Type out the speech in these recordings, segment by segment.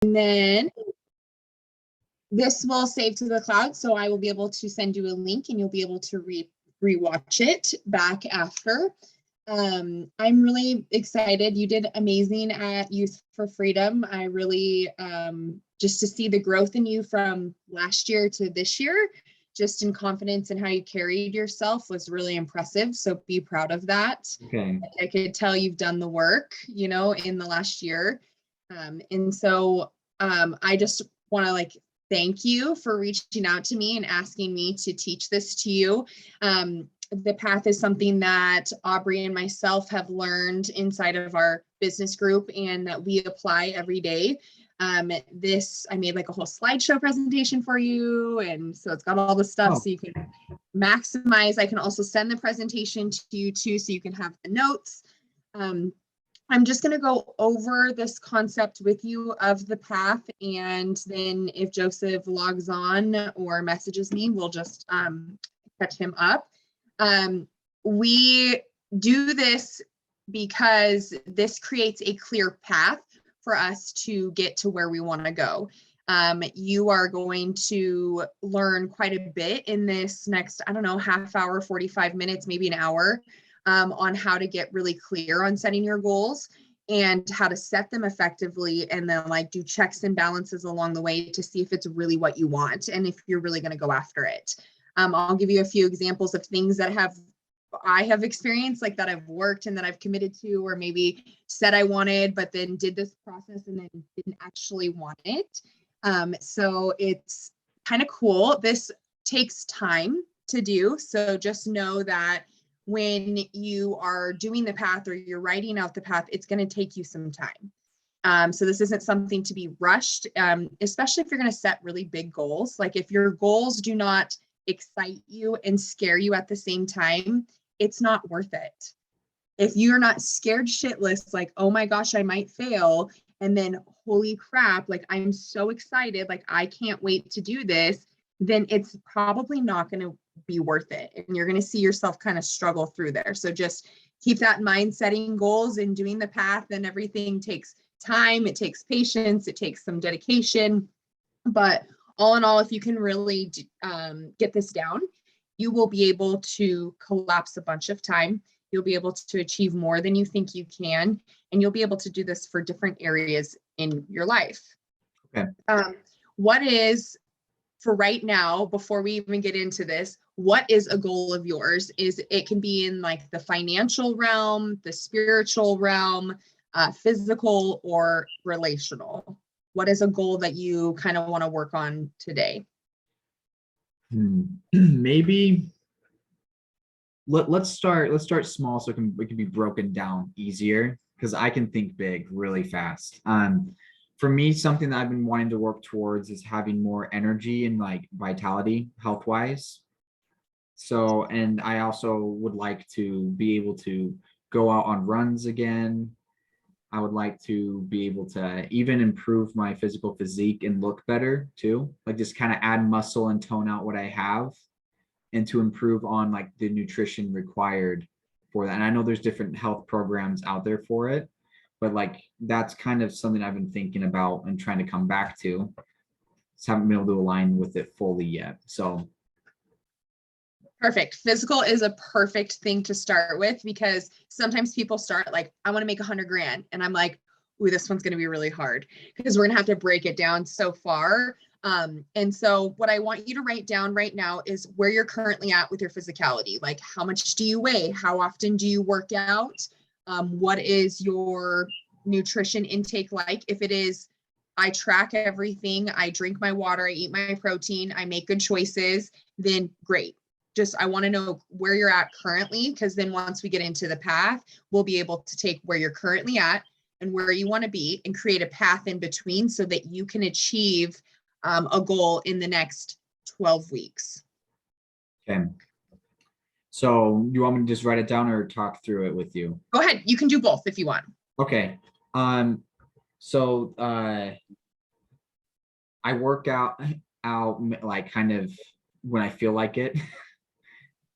And then this will save to the cloud, so I will be able to send you a link and you'll be able to rewatch it back after. I'm really excited. You did amazing at Youth for Freedom. I really, just to see the growth in you from last year to this year, just in confidence and how you carried yourself was really impressive. So be proud of that. Okay. I could tell you've done the work, you know, in the last year. And so I just want to like thank you for reaching out to me and asking me to teach this to you. The path is something that Aubrey and myself have learned inside of our business group and that we apply every day. I made like a whole slideshow presentation for you. And so it's got all the stuff so you can maximize. I can also send the presentation to you too, so you can have the notes. I'm just going to go over this concept with you of the path. And then if Joseph logs on or messages me, we'll just catch him up. We do this because this creates a clear path for us to get to where we want to go. You are going to learn quite a bit in this next, I don't know, half hour, 45 minutes, maybe an hour, on how to get really clear on setting your goals and how to set them effectively, and then like do checks and balances along the way to see if it's really what you want and if you're really going to go after it. I'll give you a few examples of things that I have experienced, like that I've worked and that I've committed to, or maybe said I wanted, but then did this process and then didn't actually want it. So it's kind of cool. This takes time to do. So just know that when you are doing the path or you're writing out the path, it's going to take you some time. So this isn't something to be rushed, especially if you're going to set really big goals. Like if your goals do not excite you and scare you at the same time, it's not worth it. If you're not scared shitless, like, oh my gosh, I might fail, and then holy crap, like I'm so excited, like I can't wait to do this, then it's probably not going to be worth it. And you're going to see yourself kind of struggle through there. So just keep that in mind. Setting goals and doing the path and everything takes time. It takes patience. It takes some dedication. But all in all, if you can really get this down, you will be able to collapse a bunch of time. You'll be able to achieve more than you think you can, and you'll be able to do this for different areas in your life. Okay. What is, for right now, before we even get into this, what is a goal of yours? It can be in like the financial realm, the spiritual realm, physical, or relational. What is a goal that you kind of want to work on today? Maybe let's start small so it can be broken down easier, because I can think big really fast. For me, something that I've been wanting to work towards is having more energy and like vitality health wise. So, and I also would like to be able to go out on runs again. I would like to be able to even improve my physical physique and look better too. Like just kind of add muscle and tone out what I have, and to improve on like the nutrition required for that. And I know there's different health programs out there for it, but like that's kind of something I've been thinking about and trying to come back to. Just haven't been able to align with it fully yet. So perfect. Physical is a perfect thing to start with, because sometimes people start like, I want to make 100 grand. And I'm like, ooh, this one's going to be really hard because we're going to have to break it down so far. And so what I want you to write down right now is where you're currently at with your physicality. Like, how much do you weigh? How often do you work out? What is your nutrition intake like? If it is, I track everything, I drink my water, I eat my protein, I make good choices, then great. Just, I want to know where you're at currently, because then once we get into the path, we'll be able to take where you're currently at and where you want to be and create a path in between so that you can achieve a goal in the next 12 weeks. okay. So you want me to just write it down or talk through it with you? Go ahead. You can do both if you want. Okay. So I work out like kind of when I feel like it.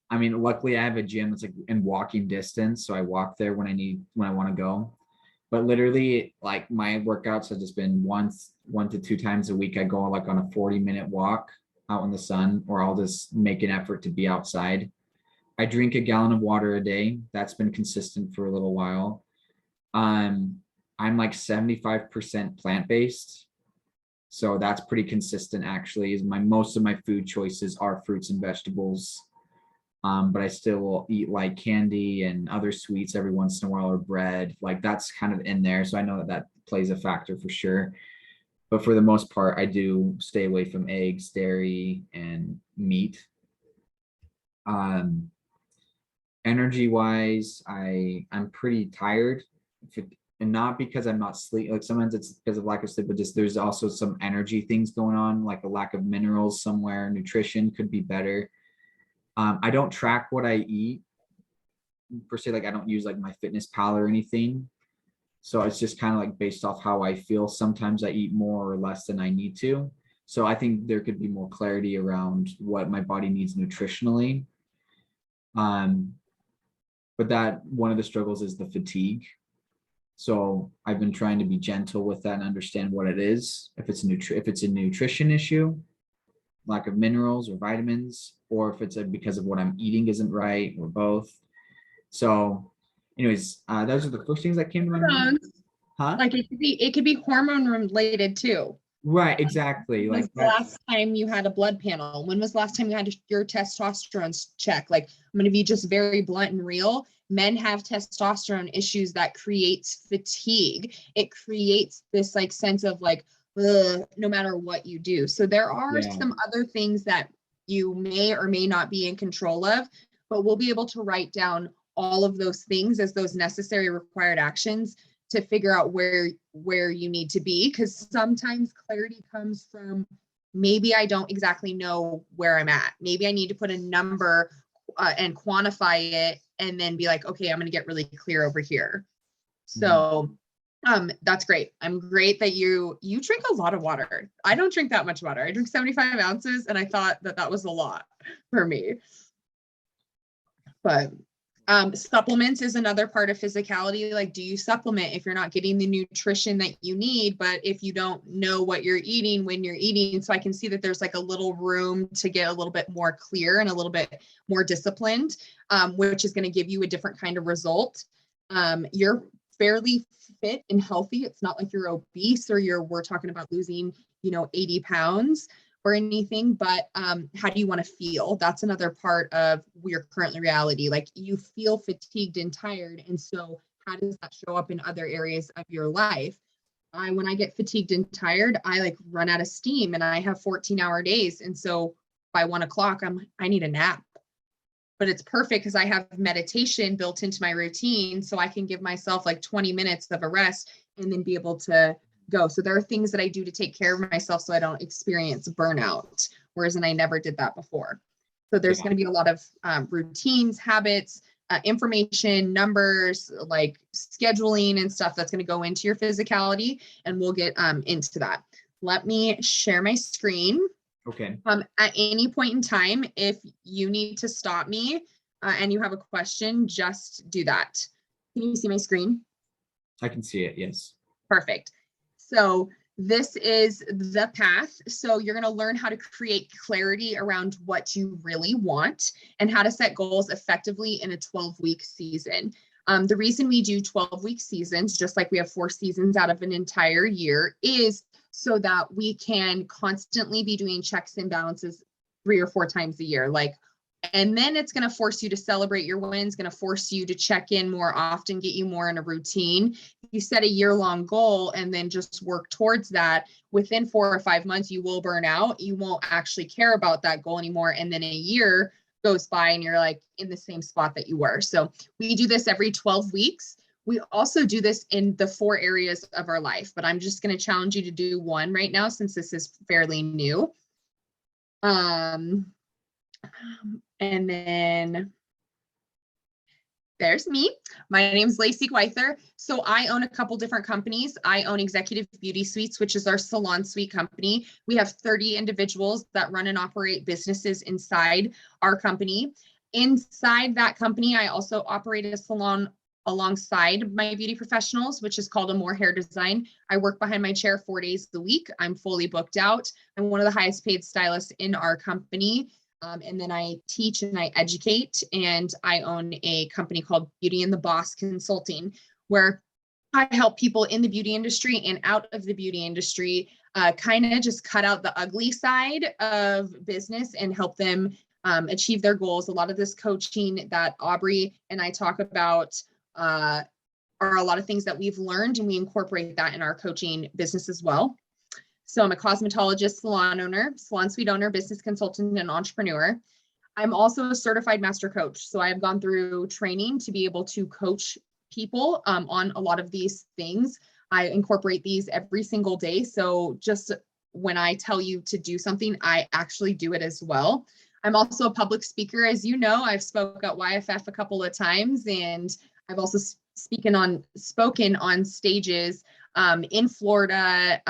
I mean, luckily I have a gym that's like in walking distance, so I walk there when I want to go. But literally, like my workouts have just been one to two times a week. I go like on a 40-minute walk out in the sun, or I'll just make an effort to be outside. I drink a gallon of water a day. That's been consistent for a little while. I'm like 75% plant-based. So that's pretty consistent actually. Is most of my food choices are fruits and vegetables. But I still will eat like candy and other sweets every once in a while, or bread. Like that's kind of in there. So I know that that plays a factor for sure. But for the most part, I do stay away from eggs, dairy, and meat. Um, Energy wise, I'm pretty tired. And not because I'm not sleep, like sometimes it's because of lack of sleep, but just there's also some energy things going on, like a lack of minerals somewhere. Nutrition could be better. I don't track what I eat per se. Like I don't use like my fitness pal or anything. So it's just kind of like based off how I feel. Sometimes I eat more or less than I need to. So I think there could be more clarity around what my body needs nutritionally. Um, but that one of the struggles is the fatigue. So I've been trying to be gentle with that and understand what it is. If it's a nutrition issue, lack of minerals or vitamins, or if it's because of what I'm eating isn't right, or both. So, anyways, those are the first things that came to my mind. Huh? Like it could be hormone related too. Right, exactly. When was Like the last time you had a blood panel? When was the last time you had your testosterone check? Like I'm going to be just very blunt and real. Men have testosterone issues that creates fatigue. It creates this like sense of like, ugh, no matter what you do. So there are some other things that you may or may not be in control of, but we'll be able to write down all of those things as those necessary required actions to figure out where you need to be, because sometimes clarity comes from maybe I don't exactly know where I'm at. Maybe I need to put a number and quantify it and then be like, okay, I'm going to get really clear over here. So that's great. I'm great that you drink a lot of water. I don't drink that much water. I drink 75 ounces and I thought that was a lot for me. But supplements is another part of physicality. Like, do you supplement if you're not getting the nutrition that you need, but if you don't know what you're eating when you're eating? So I can see that there's like a little room to get a little bit more clear and a little bit more disciplined, which is going to give you a different kind of result. You're fairly fit and healthy. It's not like you're obese or we're talking about losing, 80 pounds or anything, but how do you want to feel? That's another part of your current reality. Like you feel fatigued and tired. And so how does that show up in other areas of your life? When I get fatigued and tired, I like run out of steam and I have 14-hour days. And so by 1:00, I need a nap. But it's perfect because I have meditation built into my routine. So I can give myself like 20 minutes of a rest and then be able to go. So there are things that I do to take care of myself so I don't experience burnout, whereas I never did that before. So there's going to be a lot of routines, habits, information, numbers, like scheduling and stuff that's going to go into your physicality, and we'll get into that. Let me share my screen. Okay. At any point in time, if you need to stop me and you have a question, just do that. Can you see my screen? I can see it, yes. Perfect. So this is the path. So you're going to learn how to create clarity around what you really want and how to set goals effectively in a 12-week season. The reason we do 12-week seasons, just like we have 4 seasons out of an entire year, is so that we can constantly be doing checks and balances 3 or 4 times a year. And then it's going to force you to celebrate your wins, going to force you to check in more often, get you more in a routine. You set a year-long goal and then just work towards that. Within 4 or 5 months, you will burn out. You won't actually care about that goal anymore. And then a year goes by and you're like in the same spot that you were. So we do this every 12 weeks. We also do this in the 4 areas of our life, but I'm just going to challenge you to do one right now since this is fairly new. And then there's me. My name is Laycee Gwyther. So I own a couple different companies. I own Executive Beauty Suites, which is our salon suite company. We have 30 individuals that run and operate businesses inside our company. Inside that company, I also operate a salon alongside my beauty professionals, which is called a More Hair Design. I work behind my chair 4 days a week. I'm fully booked out. I'm one of the highest paid stylists in our company. And then I teach and I educate, and I own a company called Beauty and the Boss Consulting, where I help people in the beauty industry and out of the beauty industry kind of just cut out the ugly side of business and help them achieve their goals. A lot of this coaching that Aubrey and I talk about are a lot of things that we've learned, and we incorporate that in our coaching business as well. So I'm a cosmetologist, salon owner, salon suite owner, business consultant, and entrepreneur. I'm also a certified master coach. So I've gone through training to be able to coach people on a lot of these things. I incorporate these every single day. So just when I tell you to do something, I actually do it as well. I'm also a public speaker. As you know, I've spoke at YFF a couple of times, and I've also spoken on stages in Florida,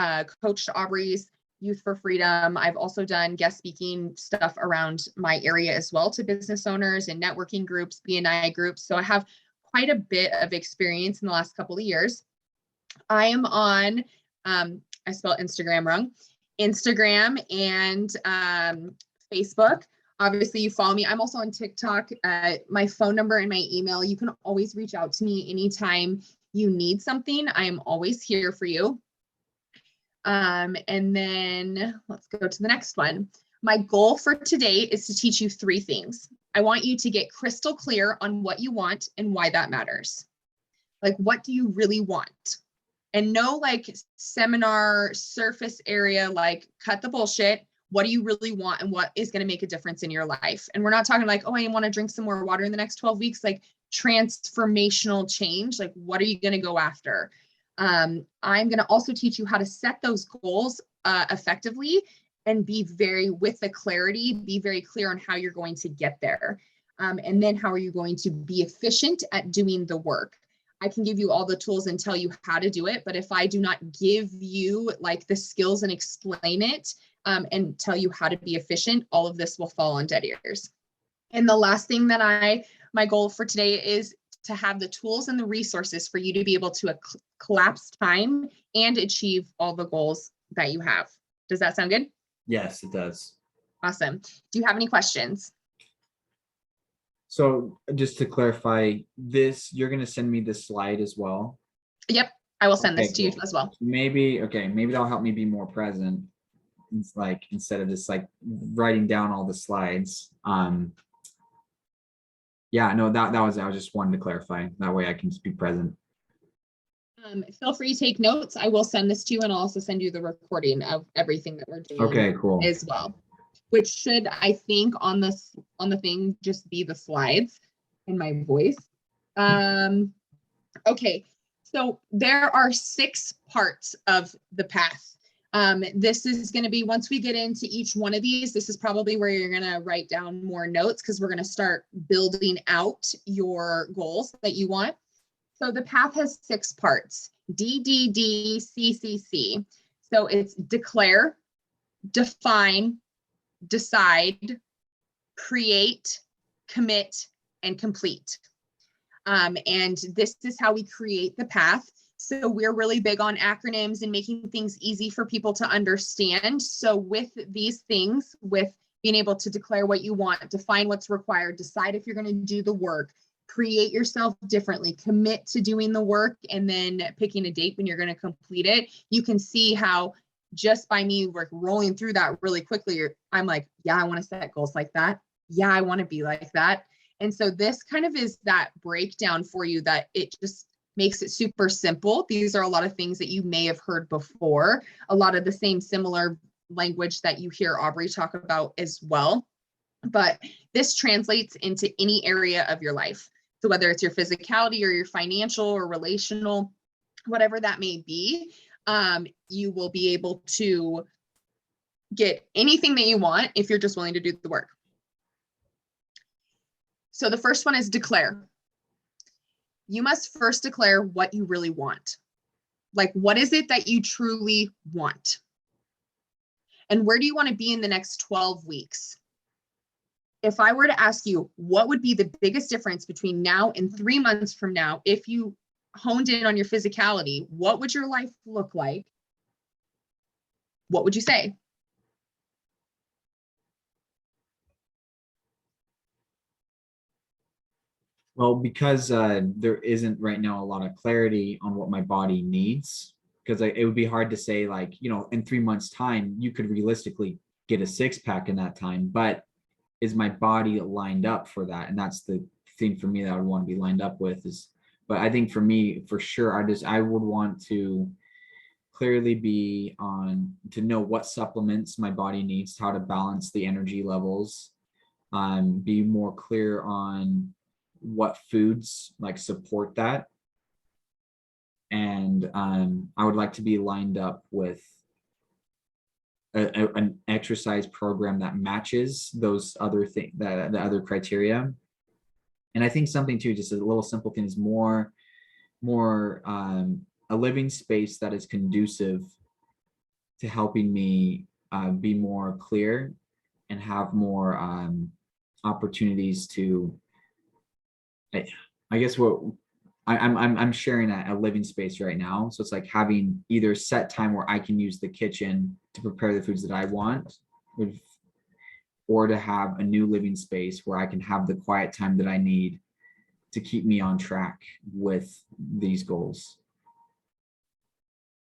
coached Aubrey's Youth for Freedom. I've also done guest speaking stuff around my area as well to business owners and networking groups, BNI groups. So I have quite a bit of experience in the last couple of years. I am on, I spelled Instagram wrong, Instagram and Facebook. Obviously, you follow me. I'm also on TikTok. My phone number and my email. You can always reach out to me anytime you need something. I am always here for you. And then let's go to the next one. My goal for today is to teach you 3 things. I want you to get crystal clear on what you want and why that matters. Like, what do you really want? And no like seminar surface area, like cut the bullshit. What do you really want and what is going to make a difference in your life? And we're not talking like, oh, I want to drink some more water in the next 12 weeks, like transformational change. Like, what are you going to go after? I'm going to also teach you how to set those goals effectively and be with the clarity, be very clear on how you're going to get there. And then how are you going to be efficient at doing the work? I can give you all the tools and tell you how to do it. But if I do not give you like the skills and explain it and tell you how to be efficient, all of this will fall on dead ears. And the last thing that my goal for today is to have the tools and the resources for you to be able to collapse time and achieve all the goals that you have. Does that sound good? Yes, it does. Awesome. Do you have any questions? So just to clarify this, you're going to send me this slide as well? Yep. I will send this to you as well. Maybe that'll help me be more present. It's like, instead of just like writing down all the slides. Yeah, no, I was just wanting to clarify. That way I can just be present. Feel free to take notes. I will send this to you, and I'll also send you the recording of everything that we're doing. Okay, cool. As well, which should, I think, on the thing just be the slides and my voice. Okay, so there are 6 parts of the path. This is going to be, once we get into each one of these, this is probably where you're going to write down more notes, because we're going to start building out your goals that you want. So the path has 6 parts, DDDCCC. So it's declare, define, decide, create, commit, and complete. And this is how we create the path. So we're really big on acronyms and making things easy for people to understand. So with these things, with being able to declare what you want, define what's required, decide if you're going to do the work, create yourself differently, commit to doing the work, and then picking a date when you're going to complete it, you can see how just by me like rolling through that really quickly, I'm like, yeah, I want to set goals like that. Yeah, I want to be like that. And so this kind of is that breakdown for you, that it just makes it super simple. These are a lot of things that you may have heard before, a lot of the same similar language that you hear Aubrey talk about as well. But this translates into any area of your life. So whether it's your physicality or your financial or relational, whatever that may be, you will be able to get anything that you want if you're just willing to do the work. So the first one is declare. You must first declare what you really want. Like, what is it that you truly want? And where do you want to be in the next 12 weeks? if I were to ask you, what would be the biggest difference between now and 3 months from now, if you honed in on your physicality, what would your life look like? What would you say? Well, because there isn't right now a lot of clarity on what my body needs, because it would be hard to say, like, in 3 months' time, you could realistically get a six pack in that time, but is my body lined up for that? And that's the thing for me that I would want to be lined up with but I think for me, for sure, I would want to clearly be on to know what supplements my body needs, how to balance the energy levels, be more clear on what foods like support that. And I would like to be lined up with an exercise program that matches those other things, the other criteria. And I think something too, just a little simple thing, is more a living space that is conducive to helping me be more clear and have more opportunities to, I guess what I'm sharing a living space right now. So it's like having either set time where I can use the kitchen to prepare the foods that I want, or to have a new living space where I can have the quiet time that I need to keep me on track with these goals.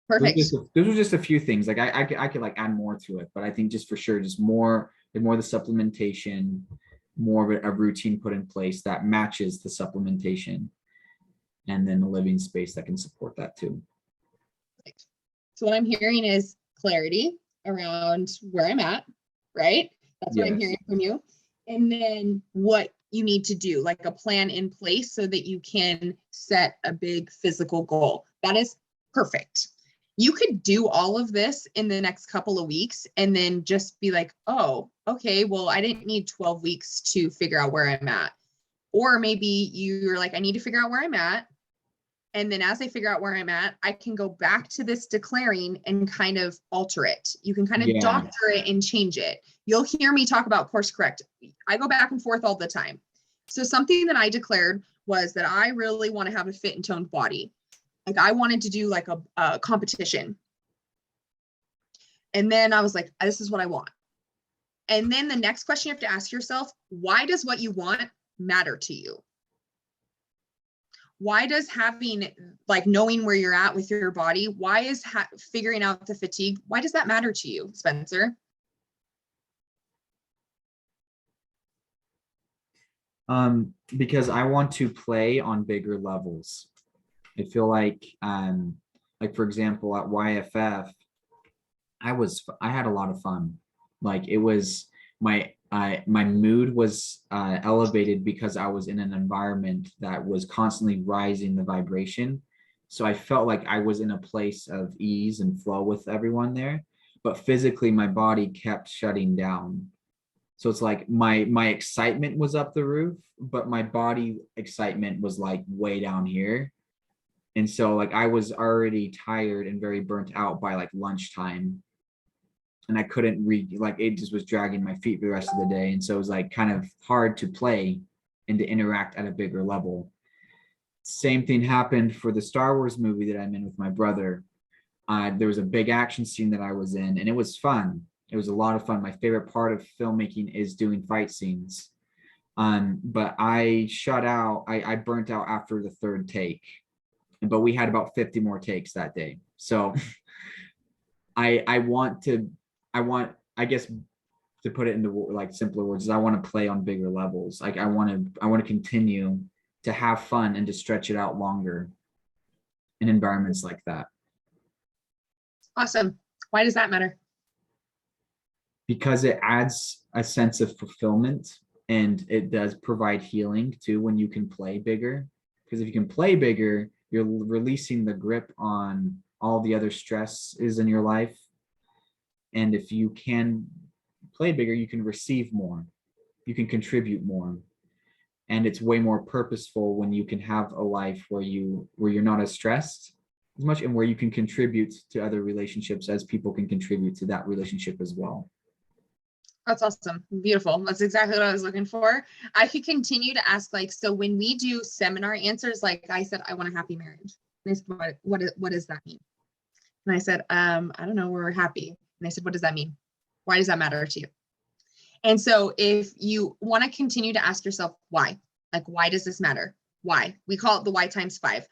Perfect. Those are just a few things. Like I could like add more to it, but I think just for sure, just more the supplementation, more of a routine put in place that matches the supplementation, and then a living space that can support that too. So what I'm hearing is clarity around where I'm at, right? That's what I'm hearing from you. And then what you need to do, like a plan in place so that you can set a big physical goal. That is perfect. You could do all of this in the next couple of weeks and then just be like, oh, okay, well, I didn't need 12 weeks to figure out where I'm at. Or maybe you're like, I need to figure out where I'm at. And then as I figure out where I'm at, I can go back to this declaring and kind of alter it. You can kind of doctor it and change it. You'll hear me talk about course correct. I go back and forth all the time. So something that I declared was that I really want to have a fit and toned body. Like I wanted to do like a competition. And then I was like, this is what I want. And then the next question you have to ask yourself, why does what you want matter to you? Why does having, like knowing where you're at with your body, why is figuring out the fatigue, why does that matter to you, Spencer? Because I want to play on bigger levels. I feel like for example, at YFF, I had a lot of fun. Like it was my mood was elevated because I was in an environment that was constantly rising the vibration. So I felt like I was in a place of ease and flow with everyone there, but physically my body kept shutting down. So it's like my excitement was up the roof, but my body excitement was like way down here. And so like I was already tired and very burnt out by like lunchtime. And I couldn't read, like it just was dragging my feet for the rest of the day. And so it was like kind of hard to play and to interact at a bigger level. Same thing happened for the Star Wars movie that I'm in with my brother. There was a big action scene that I was in, and it was fun. It was a lot of fun. My favorite part of filmmaking is doing fight scenes. But I shut out, I burnt out after the third take, but we had about 50 more takes that day. So I guess to put it into like simpler words, is I want to play on bigger levels. Like I want to continue to have fun and to stretch it out longer in environments like that. Awesome. Why does that matter? Because it adds a sense of fulfillment, and it does provide healing too when you can play bigger. Because if you can play bigger, you're releasing the grip on all the other stresses in your life. And if you can play bigger, you can receive more, you can contribute more. And it's way more purposeful when you can have a life where you're not as stressed as much, and where you can contribute to other relationships as people can contribute to that relationship as well. That's awesome. Beautiful. That's exactly what I was looking for. I could continue to ask, like, so when we do seminar answers, like I said, I want a happy marriage. And they said, what does that mean? And I said, I don't know, we're happy. And they said, what does that mean? Why does that matter to you? And so if you want to continue to ask yourself why, like, why does this matter? Why? We call it the why times 5.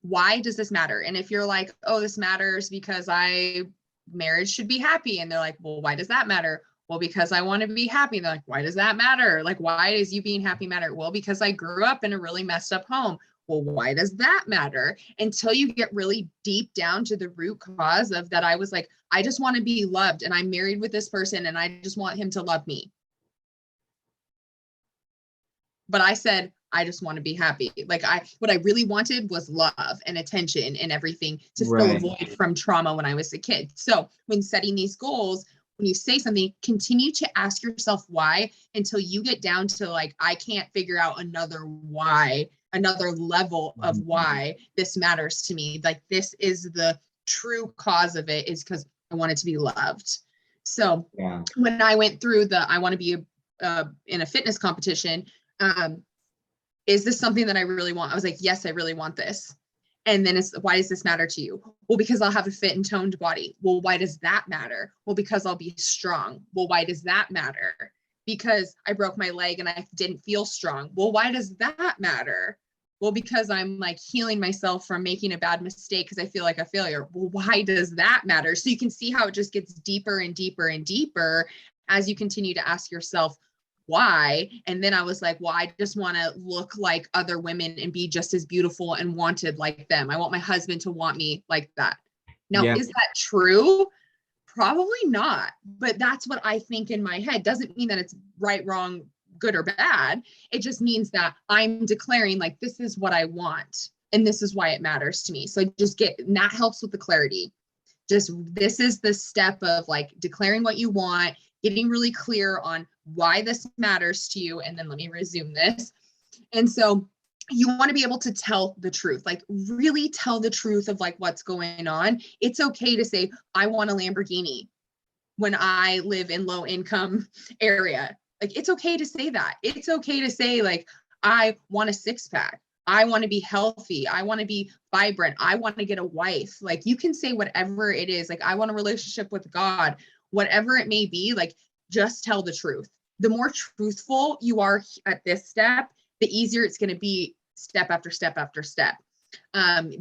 Why does this matter? And if you're like, oh, this matters because marriage should be happy. And they're like, well, why does that matter? Well, because I want to be happy. And they're like, why does that matter? Like, why does you being happy matter? Well, because I grew up in a really messed up home. Well, why does that matter? Until you get really deep down to the root cause of that. I was like, I just want to be loved and I'm married with this person and I just want him to love me. But I said, I just want to be happy. Like what I really wanted was love and attention and everything to fill a void from trauma when I was a kid. So when setting these goals, when you say something, continue to ask yourself why until you get down to like, I can't figure out another why, another level of why this matters to me. Like this is the true cause of it, is because I wanted to be loved. So when I went through I want to be in a fitness competition, is this something that I really want? I was like, yes, I really want this. And then why does this matter to you? Well, because I'll have a fit and toned body. Well, why does that matter? Well, because I'll be strong. Well, why does that matter? Because I broke my leg and I didn't feel strong. Well, why does that matter? Well, because I'm like healing myself from making a bad mistake because I feel like a failure. Well, why does that matter? So you can see how it just gets deeper and deeper and deeper as you continue to ask yourself, why? And then I was like, well, I just want to look like other women and be just as beautiful and wanted like them. I want my husband to want me like that. Now, is that true? Probably not, but that's what I think in my head. Doesn't mean that it's right, wrong, good or bad. It just means that I'm declaring like, this is what I want. And this is why it matters to me. So and that helps with the clarity. This is the step of like declaring what you want, getting really clear on why this matters to you. And then let me resume this. And so you want to be able to tell the truth, like really tell the truth of like what's going on. It's okay to say, I want a Lamborghini when I live in low income area. Like, it's okay to say that. It's okay to say like, I want a 6-pack. I want to be healthy. I want to be vibrant. I want to get a wife. Like, you can say whatever it is. Like, I want a relationship with God, whatever it may be. Like, just tell the truth. The more truthful you are at this step, the easier it's going to be step after step after step.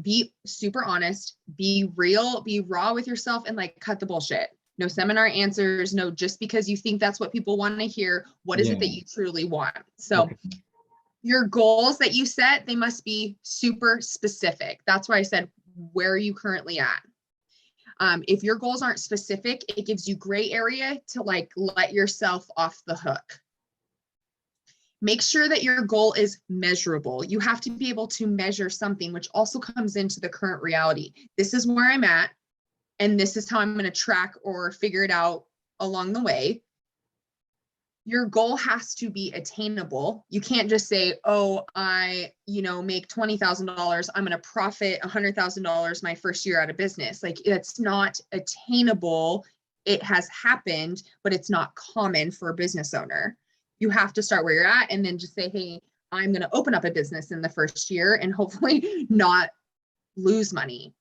Be super honest, be real, be raw with yourself, and like cut the bullshit. No seminar answers, no just because you think that's what people want to hear. What is it that you truly want? So your goals that you set, they must be super specific. That's why I said, where are you currently at? If your goals aren't specific, it gives you gray area to like let yourself off the hook. Make sure that your goal is measurable. You have to be able to measure something, which also comes into the current reality. This is where I'm at, and this is how I'm going to track or figure it out along the way. Your goal has to be attainable. You can't just say, oh, I, make $20,000. I'm going to profit $100,000 my first year out of business. Like, it's not attainable. It has happened, but it's not common for a business owner. You have to start where you're at and then just say, hey, I'm going to open up a business in the first year and hopefully not lose money.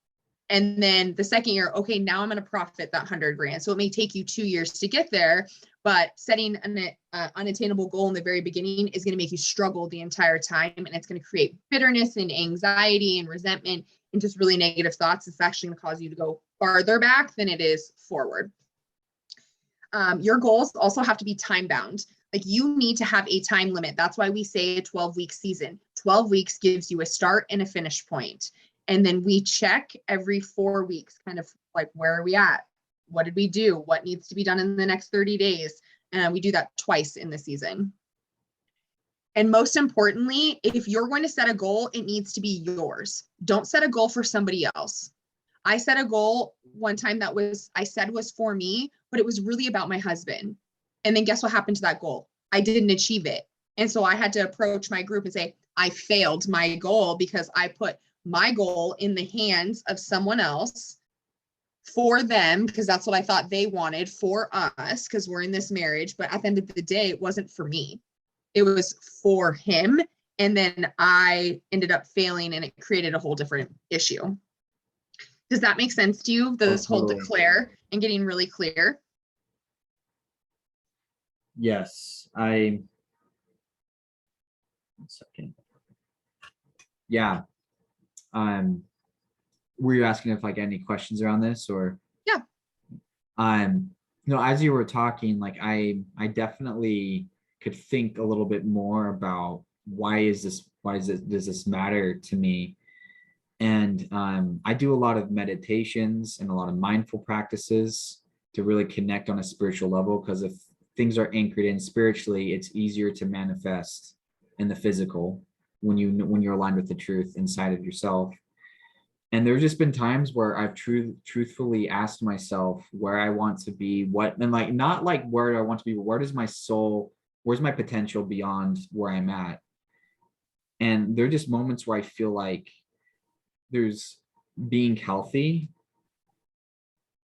And then the second year, okay, now I'm going to profit that $100,000. So it may take you 2 years to get there, but setting an unattainable goal in the very beginning is going to make you struggle the entire time. And it's going to create bitterness and anxiety and resentment and just really negative thoughts. It's actually going to cause you to go farther back than it is forward. Your goals also have to be time bound. Like, you need to have a time limit. That's why we say a 12-week season. 12 weeks gives you a start and a finish point. And then we check every 4 weeks, kind of like, where are we at? What did we do? What needs to be done in the next 30 days? And we do that twice in the season. And most importantly, if you're going to set a goal, it needs to be yours. Don't set a goal for somebody else. I set a goal one time that was for me, but it was really about my husband. And then guess what happened to that goal? I didn't achieve it. And so I had to approach my group and say, I failed my goal because I put my goal in the hands of someone else. for them, because that's what I thought they wanted for us, because we're in this marriage. But at the end of the day, it wasn't for me. It was for him. And then I ended up failing, and it created a whole different issue. Does that make sense to you? This whole Totally. declare and getting really clear? Yes, one second. Yeah. Were you asking if like any questions around this or? Yeah. No, as you were talking, like I definitely could think a little bit more about does this matter to me? And I do a lot of meditations and a lot of mindful practices to really connect on a spiritual level, because if things are anchored in spiritually, it's easier to manifest in the physical when you're aligned with the truth inside of yourself. And there's just been times where I've truthfully asked myself where I want to be, like not like where I want to be, but where's my potential beyond where I'm at? And there are just moments where I feel like there's being healthy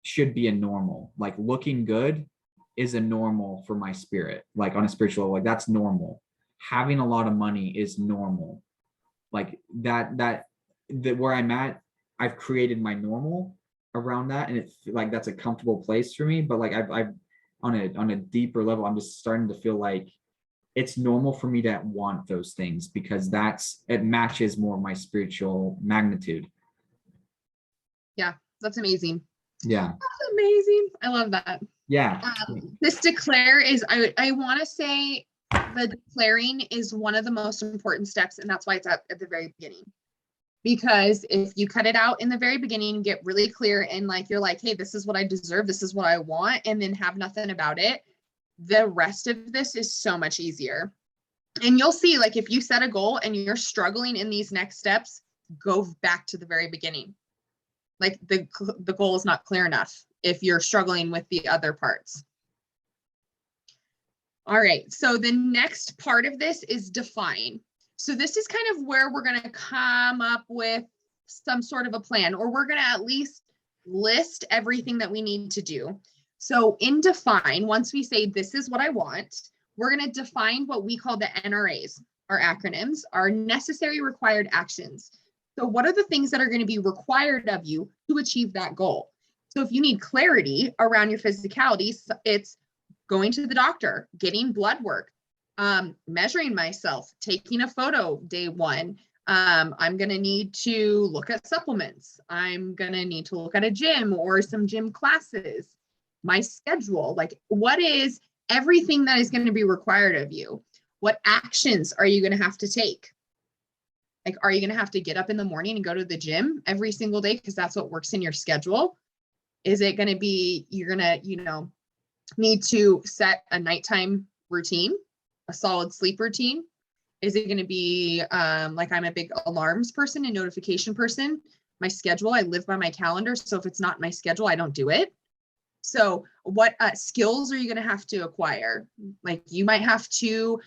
should be a normal, like looking good is a normal for my spirit, like on a spiritual level, like that's normal. Having a lot of money is normal. Like that where I'm at, I've created my normal around that, and it's like that's a comfortable place for me. But like I've on a deeper level, I'm just starting to feel like it's normal for me to want those things, because it matches more my spiritual magnitude. Yeah, that's amazing. Yeah. That's amazing. I love that. Yeah. This declare is, I want to say the declaring is one of the most important steps, and that's why it's at the very beginning. Because if you cut it out in the very beginning, get really clear, and like you're like, hey, this is what I deserve, this is what I want, and then have nothing about it, the rest of this is so much easier. And you'll see, like, if you set a goal and you're struggling in these next steps, go back to the very beginning. Like the goal is not clear enough if you're struggling with the other parts. All right, so the next part of this is define. So this is kind of where we're going to come up with some sort of a plan, or we're going to at least list everything that we need to do. So in define, once we say this is what I want, we're going to define what we call the NRAs, our acronyms, our necessary required actions. So what are the things that are going to be required of you to achieve that goal? So if you need clarity around your physicality, it's going to the doctor, getting blood work, measuring myself, taking a photo day one. I'm going to need to look at supplements. I'm going to need to look at a gym or some gym classes, my schedule. Like, what is everything that is going to be required of you? What actions are you going to have to take? Like, are you going to have to get up in the morning and go to the gym every single day because that's what works in your schedule? Is it going to be, you're going to, need to set a nighttime routine, a solid sleep routine? Is it going to be like, I'm a big alarms person and notification person. My schedule, I live by my calendar. So if it's not my schedule, I don't do it. So what skills are you going to have to acquire? Like, you might have to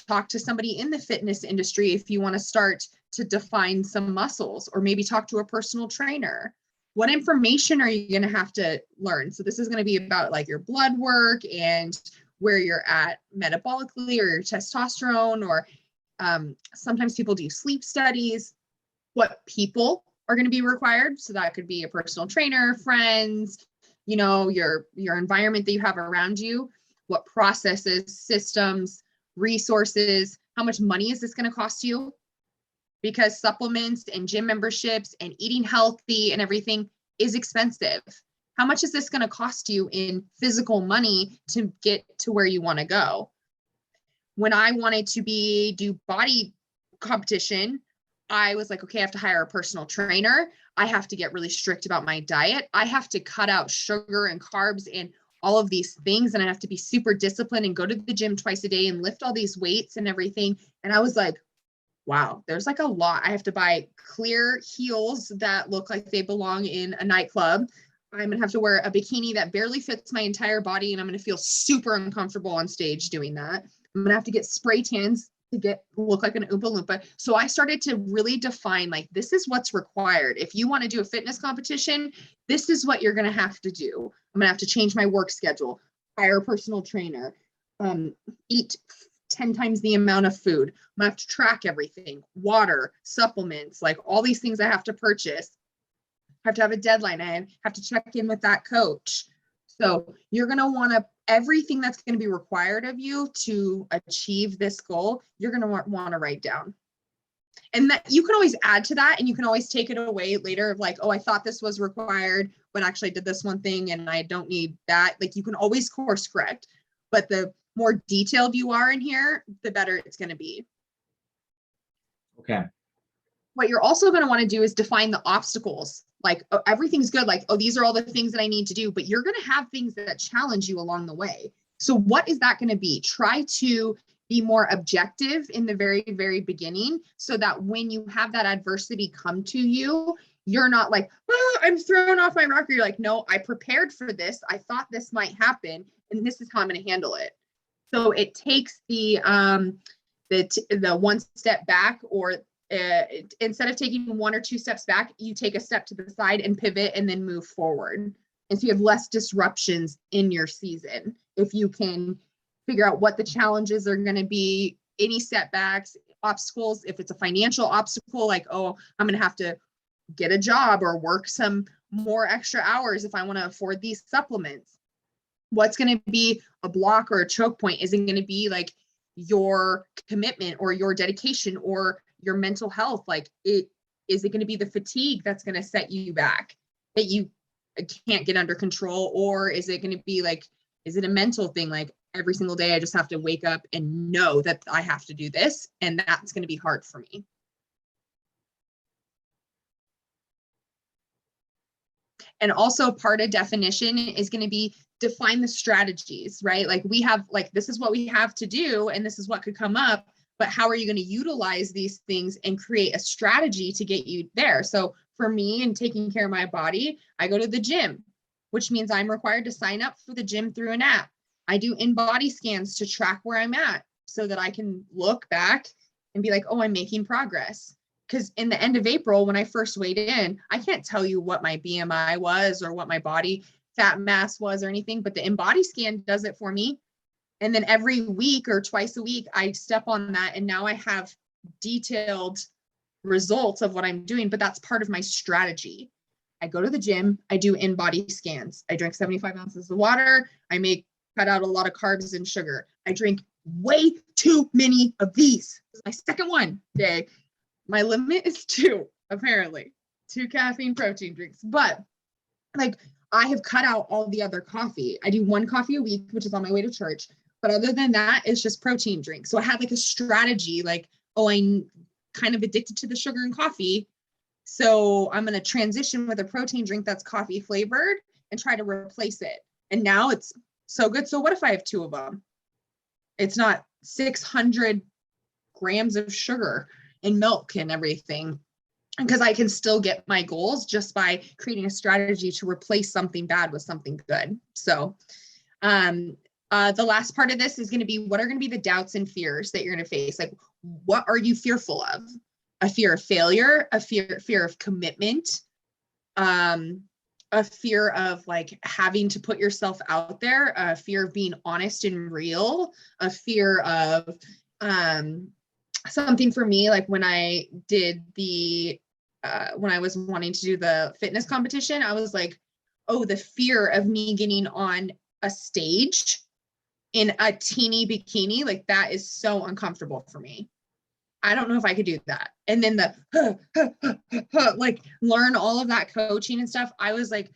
talk to somebody in the fitness industry if you want to start to define some muscles, or maybe talk to a personal trainer. What information are you going to have to learn? So this is going to be about like your blood work and where you're at metabolically, or your testosterone, or sometimes people do sleep studies. What people are going to be required? So that could be a personal trainer, friends, your environment that you have around you. What processes, systems, resources, how much money is this going to cost you? Because supplements and gym memberships and eating healthy and everything is expensive. How much is this going to cost you in physical money to get to where you want to go? When I wanted to do body competition, I was like, okay, I have to hire a personal trainer. I have to get really strict about my diet. I have to cut out sugar and carbs and all of these things. And I have to be super disciplined and go to the gym twice a day and lift all these weights and everything. And I was like, wow, there's like a lot. I have to buy clear heels that look like they belong in a nightclub. I'm going to have to wear a bikini that barely fits my entire body, and I'm going to feel super uncomfortable on stage doing that. I'm going to have to get spray tans to look like an Oompa Loompa. So I started to really define, like, this is what's required. If you want to do a fitness competition, this is what you're going to have to do. I'm going to have to change my work schedule, hire a personal trainer, eat 10 times the amount of food. I'm going to have to track everything, water, supplements, like all these things I have to purchase. I have to have a deadline. I have to check in with that coach. So you're going to want to, everything that's going to be required of you to achieve this goal, you're going to want to write down. And that you can always add to that, and you can always take it away later of like, oh, I thought this was required, but actually I did this one thing and I don't need that. Like, you can always course correct, but the more detailed you are in here, the better it's going to be. Okay. What you're also going to want to do is define the obstacles. Like, oh, everything's good. Like, oh, these are all the things that I need to do, but you're going to have things that challenge you along the way. So what is that going to be? Try to be more objective in the very, very beginning, so that when you have that adversity come to you, you're not like, oh, I'm thrown off my rocker. You're like, no, I prepared for this. I thought this might happen, and this is how I'm going to handle it. So it takes the one step back, or instead of taking 1 or 2 steps back, you take a step to the side and pivot and then move forward. And so you have less disruptions in your season if you can figure out what the challenges are going to be, any setbacks, obstacles. If it's a financial obstacle, like, oh, I'm going to have to get a job or work some more extra hours if I want to afford these supplements. What's going to be a block or a choke point? Is it going to be like your commitment or your dedication or your mental health? Like, is it going to be the fatigue that's going to set you back, that you can't get under control? Or is it going to be like, is it a mental thing? Like, every single day I just have to wake up and know that I have to do this, and that's going to be hard for me. And also, part of definition is going to be define the strategies, right? Like, we have, like, this is what we have to do, and this is what could come up, but how are you going to utilize these things and create a strategy to get you there? So for me, in taking care of my body, I go to the gym, which means I'm required to sign up for the gym through an app. I do in-body scans to track where I'm at so that I can look back and be like, oh, I'm making progress. Because in the end of April, when I first weighed in, I can't tell you what my BMI was or what my body fat mass was or anything, but the in-body scan does it for me. And then every week or twice a week, I step on that, and now I have detailed results of what I'm doing, but that's part of my strategy. I go to the gym, I do in-body scans. I drink 75 ounces of water. I cut out a lot of carbs and sugar. I drink way too many of these. This is my second one today. My limit is 2, apparently. 2 caffeine protein drinks. But like, I have cut out all the other coffee. I do 1 coffee a week, which is on my way to church. But other than that, it's just protein drinks. So I had like a strategy, like, oh, I'm kind of addicted to the sugar and coffee. So I'm going to transition with a protein drink that's coffee flavored and try to replace it. And now it's so good. So what if I have 2 of them? It's not 600 grams of sugar and milk and everything, because I can still get my goals just by creating a strategy to replace something bad with something good. So the last part of this is going to be, what are going to be the doubts and fears that you're going to face? Like, what are you fearful of? A fear of failure, a fear of commitment, a fear of like having to put yourself out there, a fear of being honest and real, a fear of something for me, like when I did when I was wanting to do the fitness competition, I was like, oh, the fear of me getting on a stage in a teeny bikini, like that is so uncomfortable for me. I don't know if I could do that. And then like learn all of that coaching and stuff. I was like,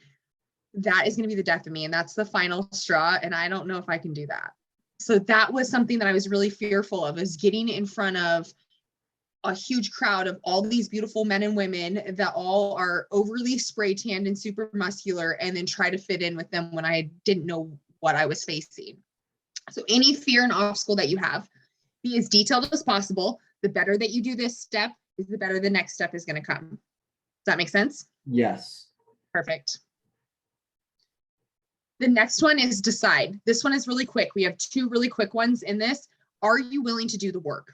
that is going to be the death of me. And that's the final straw. And I don't know if I can do that. So that was something that I was really fearful of, is getting in front of a huge crowd of all these beautiful men and women that all are overly spray tanned and super muscular, and then try to fit in with them when I didn't know what I was facing. So any fear and obstacle that you have, be as detailed as possible. The better that you do this step, is the better the next step is going to come. Does that make sense? Yes. Perfect. The next one is decide. This one is really quick. We have 2 really quick ones in this. Are you willing to do the work?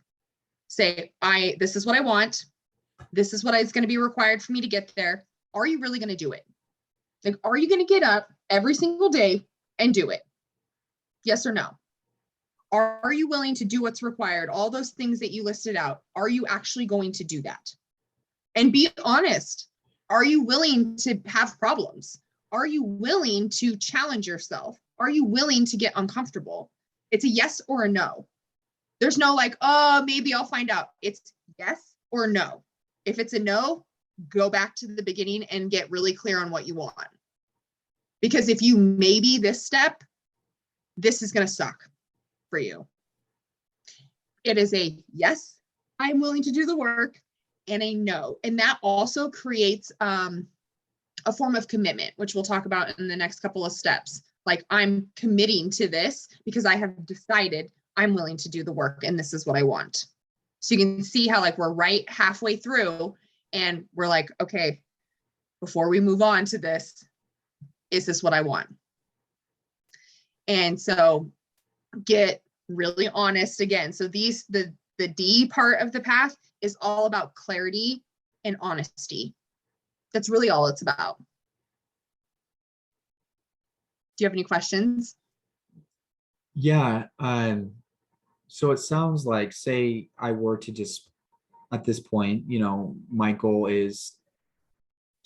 Say, this is what I want. This is what is going to be required for me to get there. Are you really going to do it? Like, are you going to get up every single day and do it? Yes or no? Are you willing to do what's required? All those things that you listed out, are you actually going to do that? And be honest. Are you willing to have problems? Are you willing to challenge yourself? Are you willing to get uncomfortable? It's a yes or a no. There's no like, oh, maybe I'll find out. It's yes or no. If it's a no, go back to the beginning and get really clear on what you want. Because if you maybe this step, this is going to suck for you. It is a yes, I'm willing to do the work, and a no. And that also creates a form of commitment, which we'll talk about in the next couple of steps. Like, I'm committing to this because I have decided I'm willing to do the work and this is what I want. So you can see how like we're right halfway through and we're like, okay, before we move on to this, is this what I want? And so get really honest again. So the D part of the path is all about clarity and honesty. That's really all it's about. Do you have any questions? Yeah. So it sounds like, say I were to just, at this point, my goal is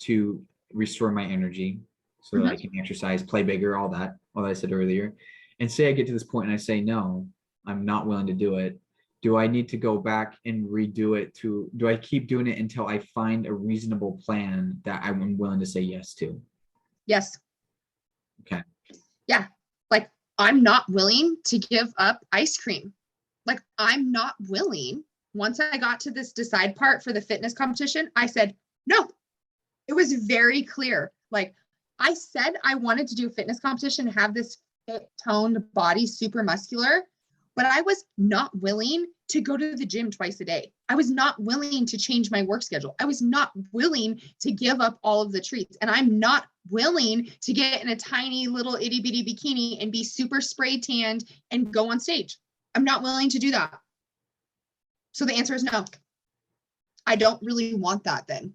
to restore my energy so that I can exercise, play bigger, all that I said earlier. And say I get to this point and I say, no, I'm not willing to do it. Do I need to go back and redo it do I keep doing it until I find a reasonable plan that I'm willing to say yes to? Yes. Okay. Yeah. Like, I'm not willing to give up ice cream. Like, I'm not willing. Once I got to this decide part for the fitness competition, I said, no. It was very clear. Like, I said I wanted to do a fitness competition, have this fit, toned body, super muscular, but I was not willing to go to the gym twice a day. I was not willing to change my work schedule. I was not willing to give up all of the treats. And I'm not willing to get in a tiny little itty bitty bikini and be super spray tanned and go on stage. I'm not willing to do that. So the answer is no. I don't really want that then.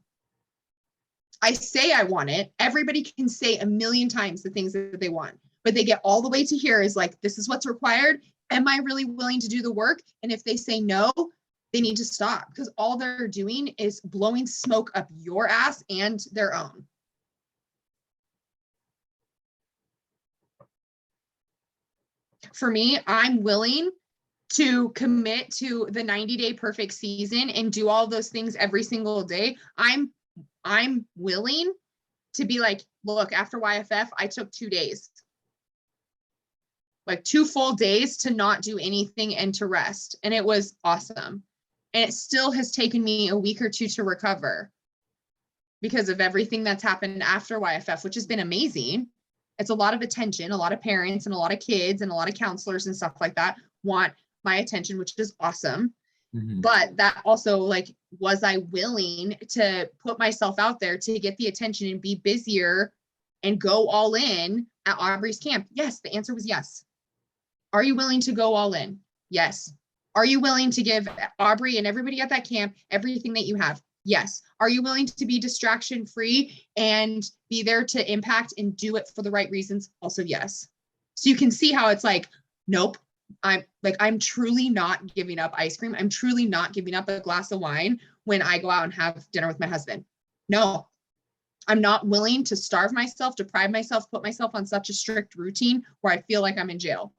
I say I want it. Everybody can say a million times the things that they want, but they get all the way to here is like, this is what's required. Am I really willing to do the work? And if they say no, they need to stop, because all they're doing is blowing smoke up your ass and their own. For me, I'm willing to commit to the 90-day perfect season and do all those things every single day. I'm willing to be like, look, after YFF, I took 2 days. Like 2 full days to not do anything and to rest. And it was awesome. And it still has taken me a week or 2 to recover because of everything that's happened after YFF, which has been amazing. It's a lot of attention. A lot of parents and a lot of kids and a lot of counselors and stuff like that want my attention, which is awesome. Mm-hmm. But that also, like, was I willing to put myself out there to get the attention and be busier and go all in at Aubrey's camp? Yes, the answer was yes. Are you willing to go all in? Yes. Are you willing to give Aubrey and everybody at that camp everything that you have? Yes. Are you willing to be distraction free and be there to impact and do it for the right reasons? Also, yes. So you can see how it's like, nope. I'm truly not giving up ice cream. I'm truly not giving up a glass of wine when I go out and have dinner with my husband. No, I'm not willing to starve myself, deprive myself, put myself on such a strict routine where I feel like I'm in jail.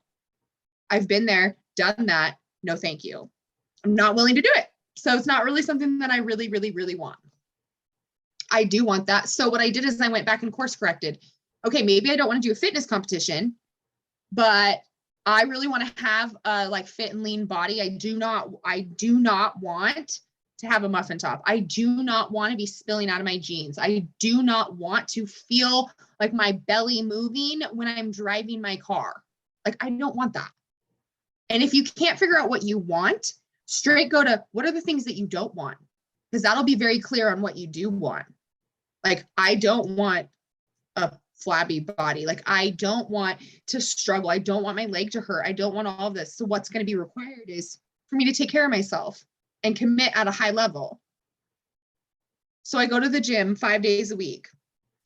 I've been there, done that. No, thank you. I'm not willing to do it. So it's not really something that I really, really, really want. I do want that. So what I did is I went back and course corrected. Okay, maybe I don't want to do a fitness competition, but I really want to have a like fit and lean body. I do not want to have a muffin top. I do not want to be spilling out of my jeans. I do not want to feel like my belly moving when I'm driving my car. Like, I don't want that. And if you can't figure out what you want, straight go to what are the things that you don't want? Because that'll be very clear on what you do want. Like, I don't want a flabby body. Like, I don't want to struggle. I don't want my leg to hurt. I don't want all of this. So what's going to be required is for me to take care of myself and commit at a high level. So I go to the gym 5 days a week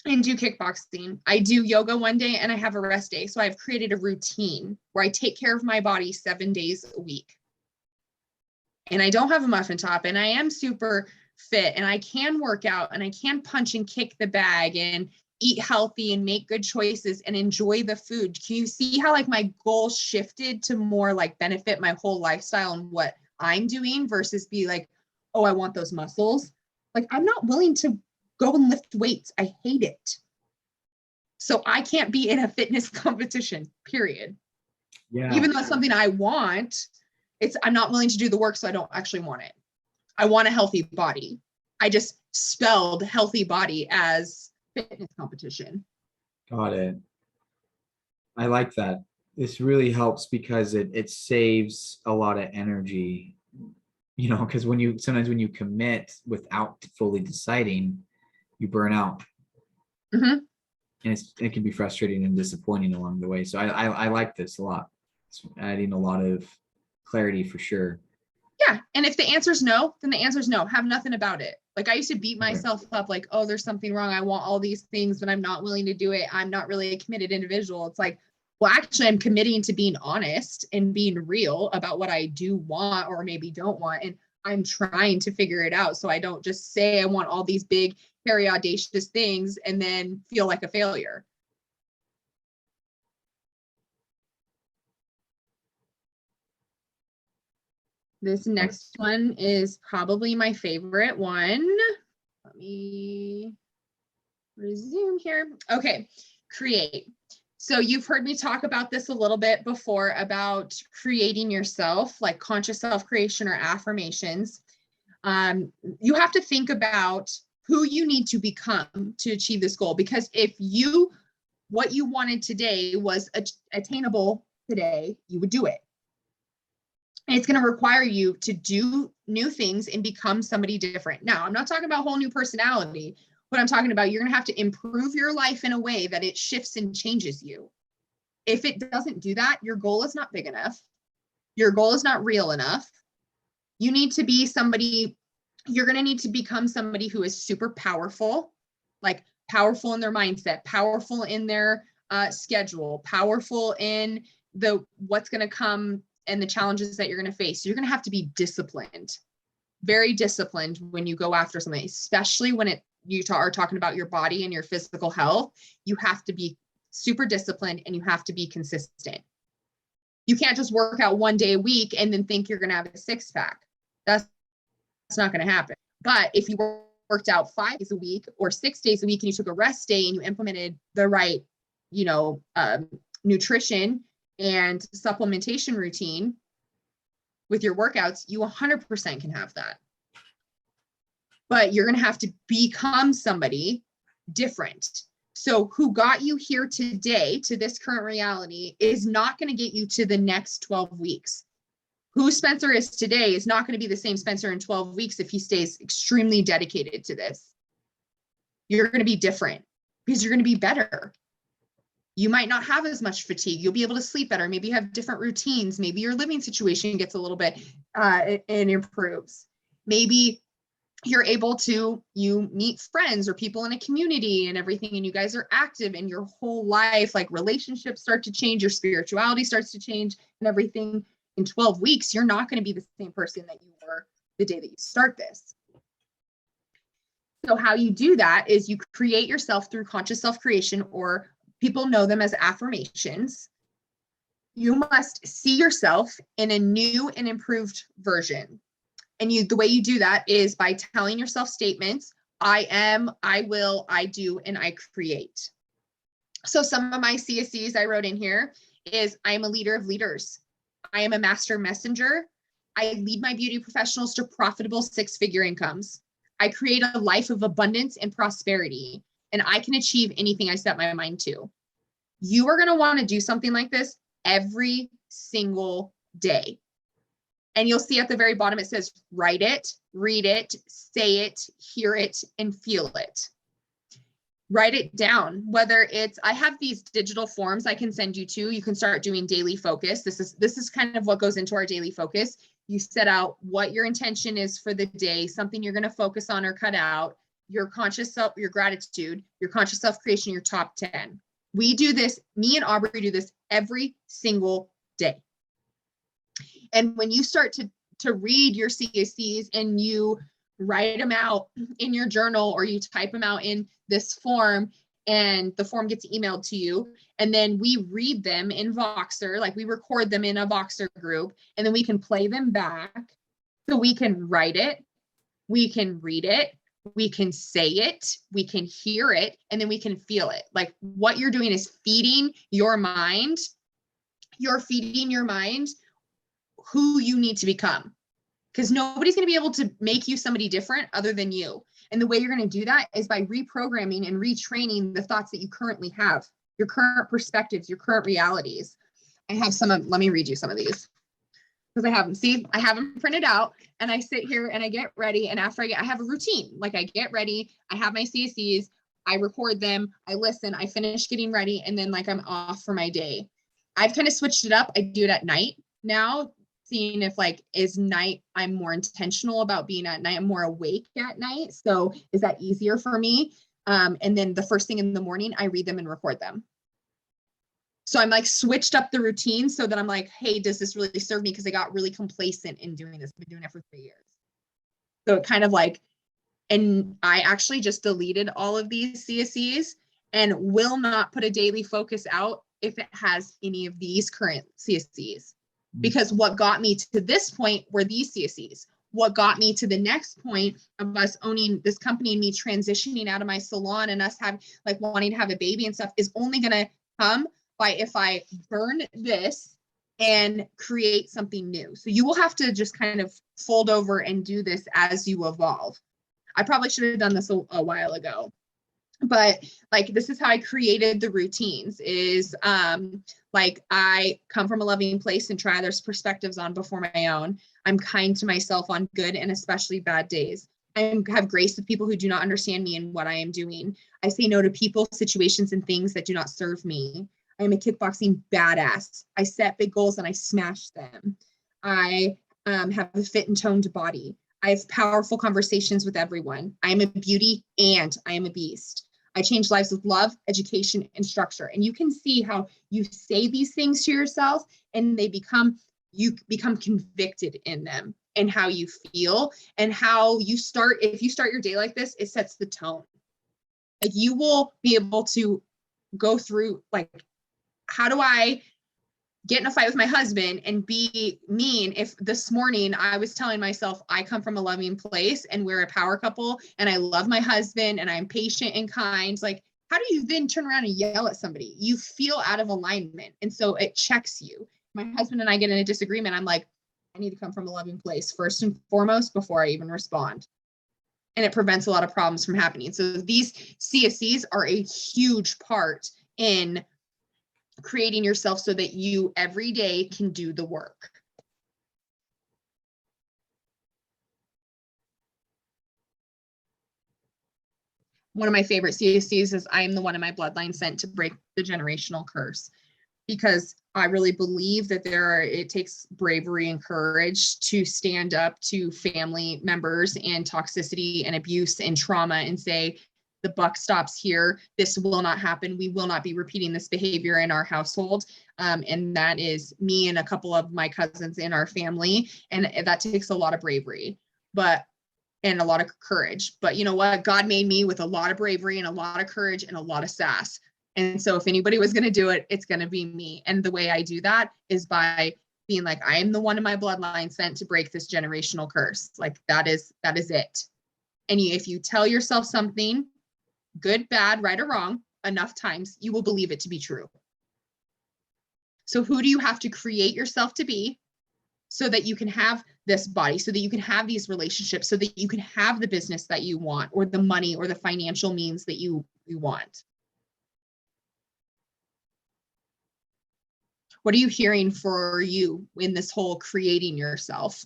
and do kickboxing. I do yoga one day and I have a rest day. So I've created a routine where I take care of my body 7 days a week. And I don't have a muffin top and I am super fit and I can work out and I can punch and kick the bag and eat healthy and make good choices and enjoy the food. Can you see how like my goal shifted to more like benefit my whole lifestyle and what I'm doing versus be like, oh, I want those muscles. Like I'm not willing to go and lift weights. I hate it. So I can't be in a fitness competition, period. Yeah. Even though it's something I want, I'm not willing to do the work, so I don't actually want it. I want a healthy body. I just spelled healthy body as fitness competition. Got it. I like that. This really helps because it saves a lot of energy, you know, because sometimes when you commit without fully deciding, you burn out. Mm-hmm. And it can be frustrating and disappointing along the way. So I like this a lot. It's adding a lot of clarity for sure. Yeah. And if the answer is no, then the answer is no. Have nothing about it. Like I used to beat myself up like, oh, there's something wrong. I want all these things, but I'm not willing to do it. I'm not really a committed individual. It's like, well, actually, I'm committing to being honest and being real about what I do want or maybe don't want. And I'm trying to figure it out. So I don't just say I want all these big, hairy, audacious things and then feel like a failure. This next one is probably my favorite one. Let me resume here. Okay, create. So you've heard me talk about this a little bit before about creating yourself, like conscious self-creation or affirmations. You have to think about who you need to become to achieve this goal. Because if what you wanted today was attainable today, you would do it. And it's going to require you to do new things and become somebody different. Now, I'm not talking about a whole new personality. What I'm talking about, you're going to have to improve your life in a way that it shifts and changes you. If it doesn't do that, your goal is not big enough. Your goal is not real enough. You need to be somebody, you're going to need to become somebody who is super powerful, like powerful in their mindset, powerful in their schedule, powerful in what's going to come and the challenges that you're going to face. You're going to have to be disciplined, very disciplined when you go after something, especially when you are talking about your body and your physical health. You have to be super disciplined and you have to be consistent. You can't just work out 1 day a week and then think you're going to have a six pack. That's not going to happen. But if you worked out 5 days a week or 6 days a week and you took a rest day and you implemented the right, nutrition and supplementation routine with your workouts, you 100% can have that. But you're going to have to become somebody different. So who got you here today to this current reality is not going to get you to the next 12 weeks. Who Spencer is today is not going to be the same Spencer in 12 weeks if he stays extremely dedicated to this. You're going to be different because you're going to be better. You might not have as much fatigue. You'll be able to sleep better. Maybe you have different routines. Maybe your living situation gets a little bit and improves. Maybe you're able to, you meet friends or people in a community and everything, and you guys are active in your whole life, like relationships start to change, your spirituality starts to change and everything. In 12 weeks, you're not going to be the same person that you were the day that you start this. So how you do that is you create yourself through conscious self-creation, or people know them as affirmations. You must see yourself in a new and improved version. And the way you do that is by telling yourself statements: I am, I will, I do, and I create. So some of my CSCs I wrote in here is: I am a leader of leaders. I am a master messenger. I lead my beauty professionals to profitable 6-figure incomes. I create a life of abundance and prosperity, and I can achieve anything I set my mind to. You are going to want to do something like this every single day. And you'll see at the very bottom, it says, write it, read it, say it, hear it, and feel it. Write it down. Whether it's, I have these digital forms I can send you to. You can start doing daily focus. This is kind of what goes into our daily focus. You set out what your intention is for the day, something you're going to focus on or cut out, your conscious self, your gratitude, your conscious self-creation, your top 10. We do this, me and Aubrey do this every single day. And when you start to read your CSCs and you write them out in your journal, or you type them out in this form, and the form gets emailed to you, and then we read them in Voxer, like we record them in a Voxer group, and then we can play them back. So we can write it, we can read it, we can say it, we can hear it, and then we can feel it. Like what you're doing is feeding your mind. You're feeding your mind who you need to become, because nobody's going to be able to make you somebody different other than you. And the way you're going to do that is by reprogramming and retraining the thoughts that you currently have, your current perspectives, your current realities. I have some of, let me read you some of these, because I have them printed out, and I sit here and I get ready. And after I have a routine, like I get ready, I have my CSCs, I record them, I listen, I finish getting ready, and then like I'm off for my day. I've kind of switched it up. I do it at night now, seeing if like is night, I'm more intentional about being at night, I'm more awake at night. So is that easier for me? And then the first thing in the morning, I read them and record them. So I'm like switched up the routine so that I'm like, hey, does this really serve me? Because I got really complacent in doing this. I've been doing it for 3 years. So it kind of like, and I actually just deleted all of these CSCs and will not put a daily focus out if it has any of these current CSCs. Because what got me to this point were these CSCs. What got me to the next point of us owning this company and me transitioning out of my salon and us having like wanting to have a baby and stuff is only going to come by if I burn this and create something new. So you will have to just kind of fold over and do this as you evolve. I probably should have done this a while ago, but like this is how I created the routines is like I come from a loving place and try others' perspectives on before my own. I'm kind to myself on good and especially bad days. I have grace with people who do not understand me and what I am doing. I say no to people, situations, and things that do not serve me. I am a kickboxing badass. I set big goals and I smash them. I have a fit and toned body. I have powerful conversations with everyone. I am a beauty and I am a beast. I change lives with love, education, and structure. And you can see how you say these things to yourself and you become convicted in them and how you feel and how you start. If you start your day like this, it sets the tone. Like you will be able to go through like, how do I get in a fight with my husband and be mean if this morning I was telling myself I come from a loving place and we're a power couple and I love my husband and I'm patient and kind. Like, how do you then turn around and yell at somebody? You feel out of alignment. And so it checks you. My husband and I get in a disagreement. I'm like, I need to come from a loving place first and foremost before I even respond. And it prevents a lot of problems from happening. So these CSCs are a huge part in creating yourself so that you every day can do the work. One of my favorite CSCs is I am the one in my bloodline sent to break the generational curse, because I really believe that it takes bravery and courage to stand up to family members and toxicity and abuse and trauma and say, the buck stops here. This will not happen. We will not be repeating this behavior in our household. And that is me and a couple of my cousins in our family. And that takes a lot of bravery, and a lot of courage. But you know what? God made me with a lot of bravery and a lot of courage and a lot of sass. And so if anybody was going to do it, it's going to be me. And the way I do that is by being like, I am the one in my bloodline sent to break this generational curse. Like that is it. And if you tell yourself something, good, bad, right, or wrong, enough times, you will believe it to be true. So who do you have to create yourself to be so that you can have this body, so that you can have these relationships, so that you can have the business that you want, or the money or the financial means that you want? What are you hearing for you in this whole creating yourself?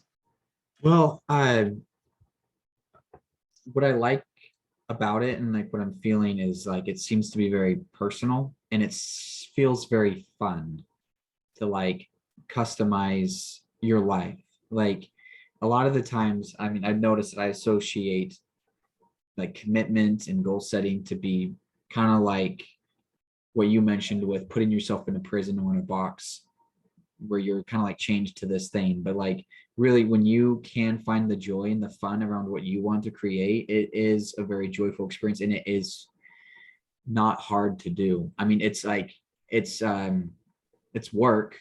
Well, what I like about it and like what I'm feeling is like it seems to be very personal, and it feels very fun to like customize your life. Like a lot of the times, I mean, I've noticed that I associate like commitment and goal setting to be kind of like what you mentioned with putting yourself in a prison or in a box where you're kind of like changed to this thing. But like really, when you can find the joy and the fun around what you want to create, it is a very joyful experience, and it is not hard to do. I mean, it's like it's work,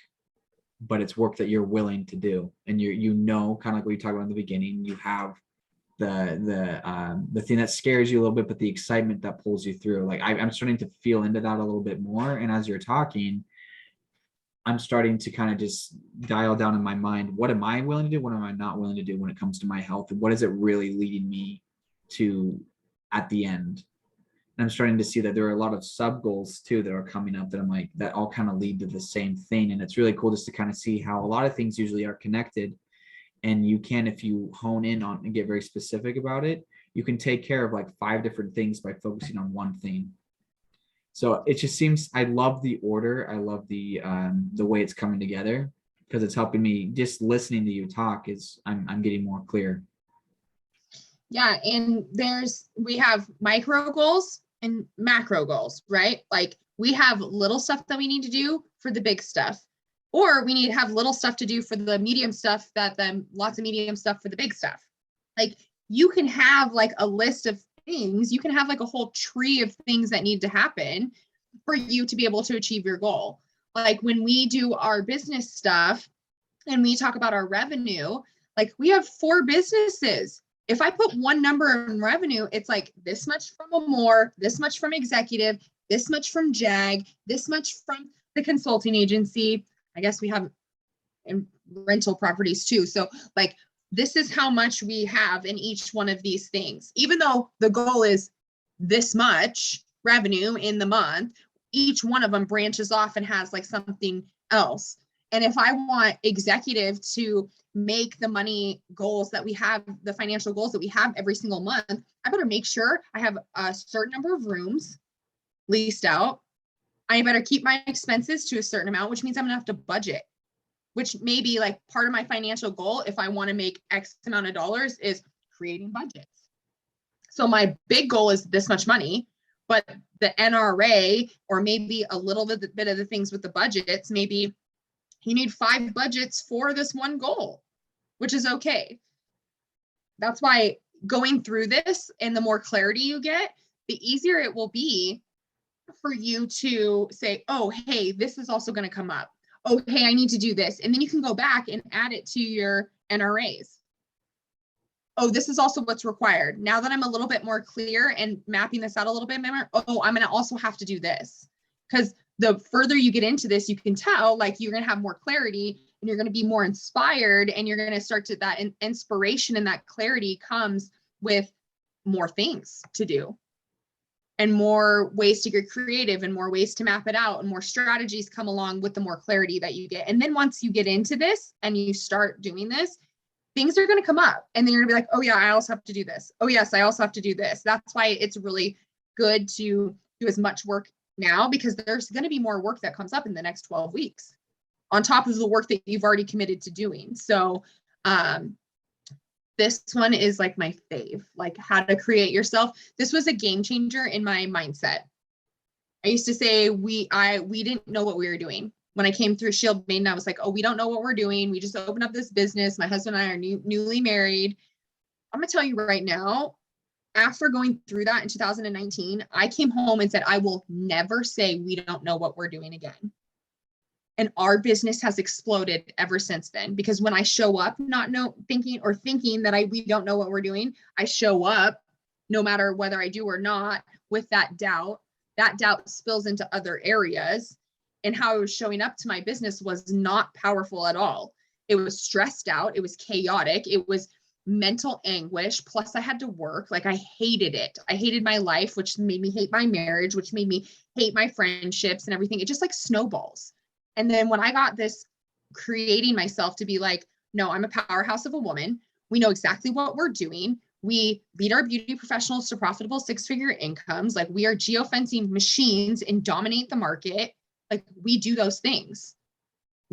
but it's work that you're willing to do. And kind of like what you talked about in the beginning, you have the thing that scares you a little bit, but the excitement that pulls you through. Like I'm starting to feel into that a little bit more. And as you're talking, I'm starting to kind of just dial down in my mind, what am I willing to do? What am I not willing to do when it comes to my health? And what is it really leading me to at the end? And I'm starting to see that there are a lot of sub goals too that are coming up that I'm like, that all kind of lead to the same thing. And it's really cool just to kind of see how a lot of things usually are connected. And you can, if you hone in on and get very specific about it, you can take care of like 5 different things by focusing on one thing. So it just seems, I love the order. I love the way it's coming together, because it's helping me. Just listening to you talk is I'm getting more clear. Yeah. And we have micro goals and macro goals, right? Like we have little stuff that we need to do for the big stuff, or we need to have little stuff to do for the medium stuff, then lots of medium stuff for the big stuff. Like you can have like a list of things, you can have like a whole tree of things that need to happen for you to be able to achieve your goal. Like when we do our business stuff and we talk about our revenue, like we have 4 businesses. If I put one number in revenue, it's like this much from Amore, this much from executive, this much from JAG, this much from the consulting agency. I guess we have in rental properties too. So like this is how much we have in each one of these things. Even though the goal is this much revenue in the month, each one of them branches off and has like something else. And if I want executive to make the money goals that we have, the financial goals that we have every single month, I better make sure I have a certain number of rooms leased out. I better keep my expenses to a certain amount, which means I'm gonna have to budget, which may be like part of my financial goal. If I want to make X amount of dollars, is creating budgets. So my big goal is this much money, but the NRA, or maybe a little bit of the things with the budgets, maybe you need 5 budgets for this one goal, which is okay. That's why going through this, and the more clarity you get, the easier it will be for you to say, oh, hey, this is also going to come up. Oh, hey, I need to do this. And then you can go back and add it to your NRAs. Oh, this is also what's required. Now that I'm a little bit more clear and mapping this out a little bit more, oh, I'm going to also have to do this. Because the further you get into this, you can tell like you're going to have more clarity and you're going to be more inspired, and you're going to start to, that inspiration and that clarity comes with more things to do and more ways to get creative and more ways to map it out, and more strategies come along with the more clarity that you get. And then once you get into this and you start doing this, things are going to come up, and then you're gonna be like, oh yeah, I also have to do this. Oh yes, I also have to do this. That's why it's really good to do as much work now, because there's going to be more work that comes up in the next 12 weeks on top of the work that you've already committed to doing. So this one is like my fave, like how to create yourself. This was a game changer in my mindset. I used to say we didn't know what we were doing. When I came through Shield Maiden, I was like, oh, we don't know what we're doing. We just opened up this business. My husband and I are newly married. I'm going to tell you right now, after going through that in 2019, I came home and said, I will never say we don't know what we're doing again. And our business has exploded ever since then, because when I show up, thinking that we don't know what we're doing, I show up no matter whether I do or not with that doubt. That doubt spills into other areas, and how I was showing up to my business was not powerful at all. It was stressed out. It was chaotic. It was mental anguish. Plus I had to work. Like I hated it. I hated my life, which made me hate my marriage, which made me hate my friendships and everything. It just like snowballs. And then when I got this creating myself to be like, no, I'm a powerhouse of a woman. We know exactly what we're doing. We lead our beauty professionals to profitable 6-figure incomes. Like we are geofencing machines and dominate the market. Like we do those things.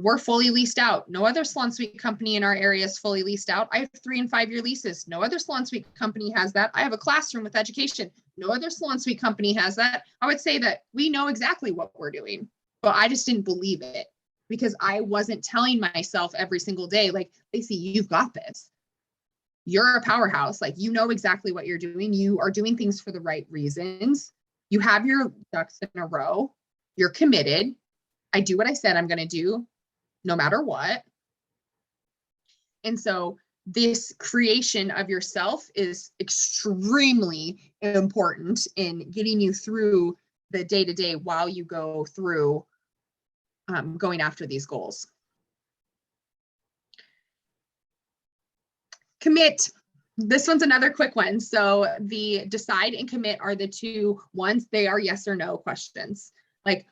We're fully leased out. No other salon suite company in our area is fully leased out. I have 3 and 5 year leases. No other salon suite company has that. I have a classroom with education. No other salon suite company has that. I would say that we know exactly what we're doing, but I just didn't believe it because I wasn't telling myself every single day, like, Laycee, you've got this. You're a powerhouse. Like, you know exactly what you're doing. You are doing things for the right reasons. You have your ducks in a row. You're committed. I do what I said I'm going to do, no matter what. And so this creation of yourself is extremely important in getting you through the day-to-day while you go through going after these goals. Commit. This one's another quick one. So the decide and commit are the two ones. They are yes or no questions. Like,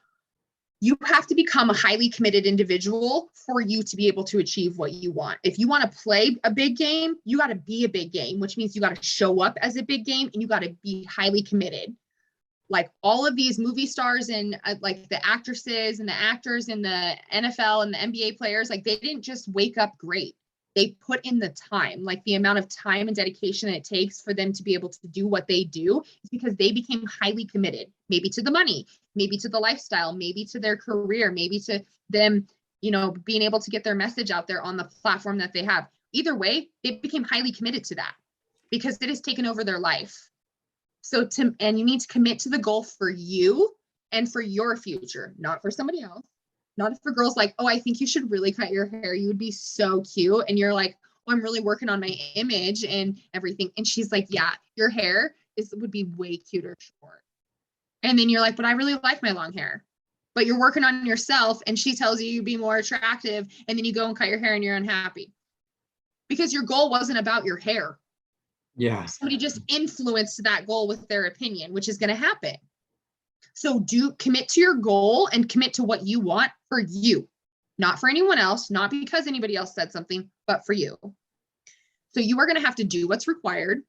you have to become a highly committed individual for you to be able to achieve what you want. If you want to play a big game, you got to be a big game, which means you got to show up as a big game and you got to be highly committed. Like, all of these movie stars and like the actresses and the actors in the NFL and the NBA players, like, they didn't just wake up great. They put in the time, like the amount of time and dedication it takes for them to be able to do what they do is because they became highly committed, maybe to the money, maybe to the lifestyle, maybe to their career, maybe to them, you know, being able to get their message out there on the platform that they have. Either way, they became highly committed to that because it has taken over their life. So and you need to commit to the goal for you and for your future, not for somebody else. Not for girls like, oh, I think you should really cut your hair. You would be so cute. And you're like, oh, I'm really working on my image and everything. And she's like, yeah, your hair would be way cuter short. And then you're like, but I really like my long hair. But you're working on yourself and she tells you you'd be more attractive. And then you go and cut your hair and you're unhappy. Because your goal wasn't about your hair. Yeah. Somebody just influenced that goal with their opinion, which is going to happen. So commit to your goal and commit to what you want for you, not for anyone else, not because anybody else said something, but for you. So you are going to have to do what's required.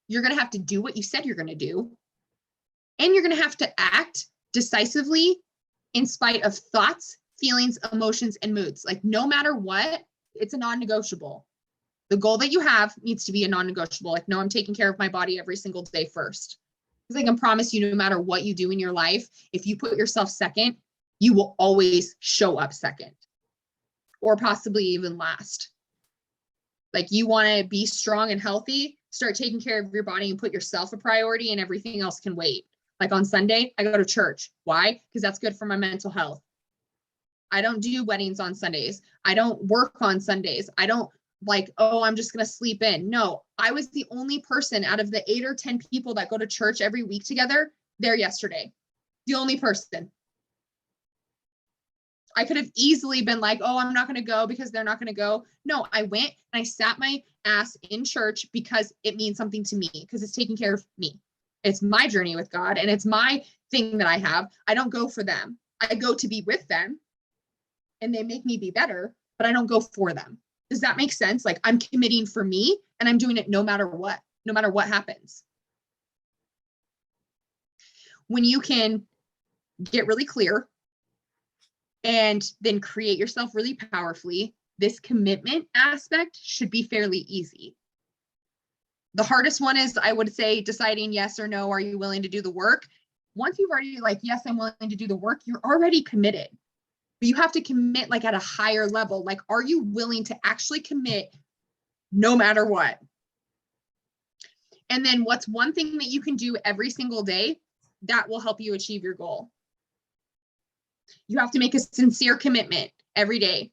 You're going to have to do what you said you're going to do. And you're going to have to act decisively in spite of thoughts, feelings, emotions, and moods. Like, no matter what, it's a non-negotiable. The goal that you have needs to be a non-negotiable. Like, no, I'm taking care of my body every single day first. Because I can promise you, no matter what you do in your life, if you put yourself second, you will always show up second or possibly even last. Like, you want to be strong and healthy, start taking care of your body and put yourself a priority and everything else can wait. Like, on Sunday, I go to church. Why? Because that's good for my mental health. I don't do weddings on Sundays. I don't work on Sundays. I don't like, oh, I'm just going to sleep in. No, I was the only person out of the 8 or 10 people that go to church every week together there yesterday. The only person. I could have easily been like, oh, I'm not going to go because they're not going to go. No, I went and I sat my ass in church because it means something to me, because it's taking care of me. It's my journey with God and it's my thing that I have. I don't go for them. I go to be with them and they make me be better, but I don't go for them. Does that make sense? Like, I'm committing for me and I'm doing it no matter what happens. When you can get really clear and then create yourself really powerfully, this commitment aspect should be fairly easy. The hardest one is, I would say, deciding yes or no. Are you willing to do the work? Once you've already like, yes, I'm willing to do the work, you're already committed. But you have to commit like at a higher level. Like, are you willing to actually commit no matter what? And then what's one thing that you can do every single day that will help you achieve your goal? You have to make a sincere commitment every day.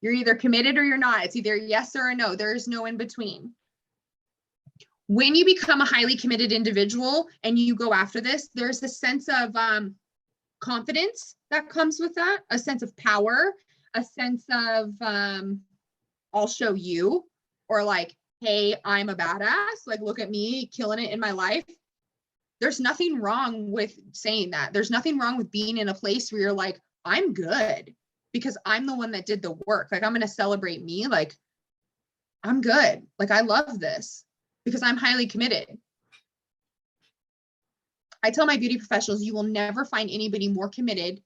You're either committed or you're not. It's either yes or a no. There is no in between. When you become a highly committed individual and you go after this, there's a sense of confidence that comes with that, a sense of power, a sense of I'll show you, or like, hey, I'm a badass, like, look at me killing it in my life. There's nothing wrong with saying that. There's nothing wrong with being in a place where you're like, I'm good because I'm the one that did the work. Like, I'm going to celebrate me. Like, I'm good. Like, I love this because I'm highly committed. I tell my beauty professionals, you will never find anybody more committed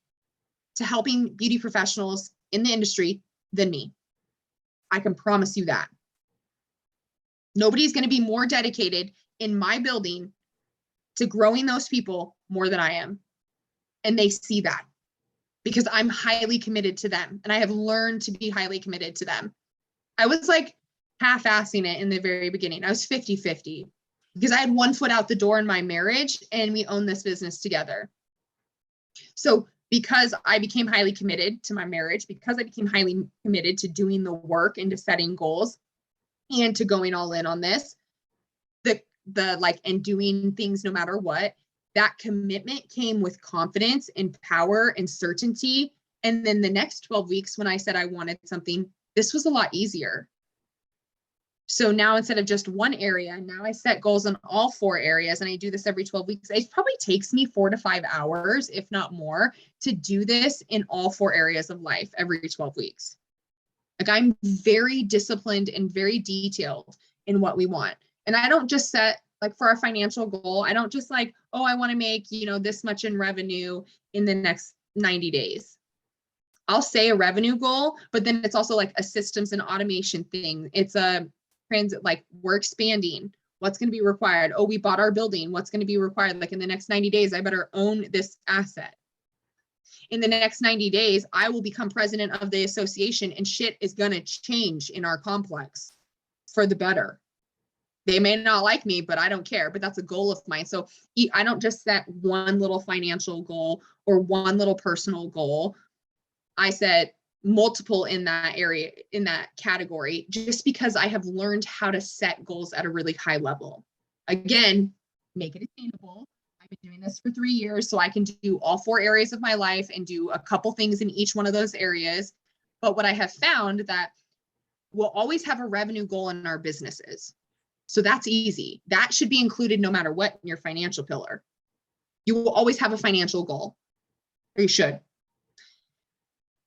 to helping beauty professionals in the industry than me. I can promise you that. Nobody's going to be more dedicated in my building to growing those people more than I am. And they see that because I'm highly committed to them. And I have learned to be highly committed to them. I was like half-assing it in the very beginning. I was 50-50 because I had one foot out the door in my marriage and we own this business together. So because I became highly committed to my marriage, because I became highly committed to doing the work and to setting goals and to going all in on this, and doing things no matter what, that commitment came with confidence and power and certainty. And then the next 12 weeks, when I said I wanted something, this was a lot easier. So now instead of just one area, now I set goals on all 4 areas and I do this every 12 weeks. It probably takes me 4 to 5 hours, if not more, to do this in all 4 areas of life every 12 weeks. Like I'm very disciplined and very detailed in what we want. And I don't just set, like for our financial goal, I don't just like, oh, I want to make, this much in revenue in the next 90 days. I'll say a revenue goal, but then it's also like a systems and automation thing. It's a we're expanding. What's going to be required? Oh, we bought our building. What's going to be required? Like in the next 90 days, I better own this asset. In the next 90 days, I will become president of the association and shit is going to change in our complex for the better. They may not like me, but I don't care. But that's a goal of mine. So I don't just set one little financial goal or one little personal goal. I set multiple in that area, in that category, just because I have learned how to set goals at a really high level. Again, make it attainable. I've been doing this for 3 years, so I can do all 4 areas of my life and do a couple things in each one of those areas. But what I have found that we'll always have a revenue goal in our businesses. So that's easy. That should be included no matter what in your financial pillar. You will always have a financial goal, or you should.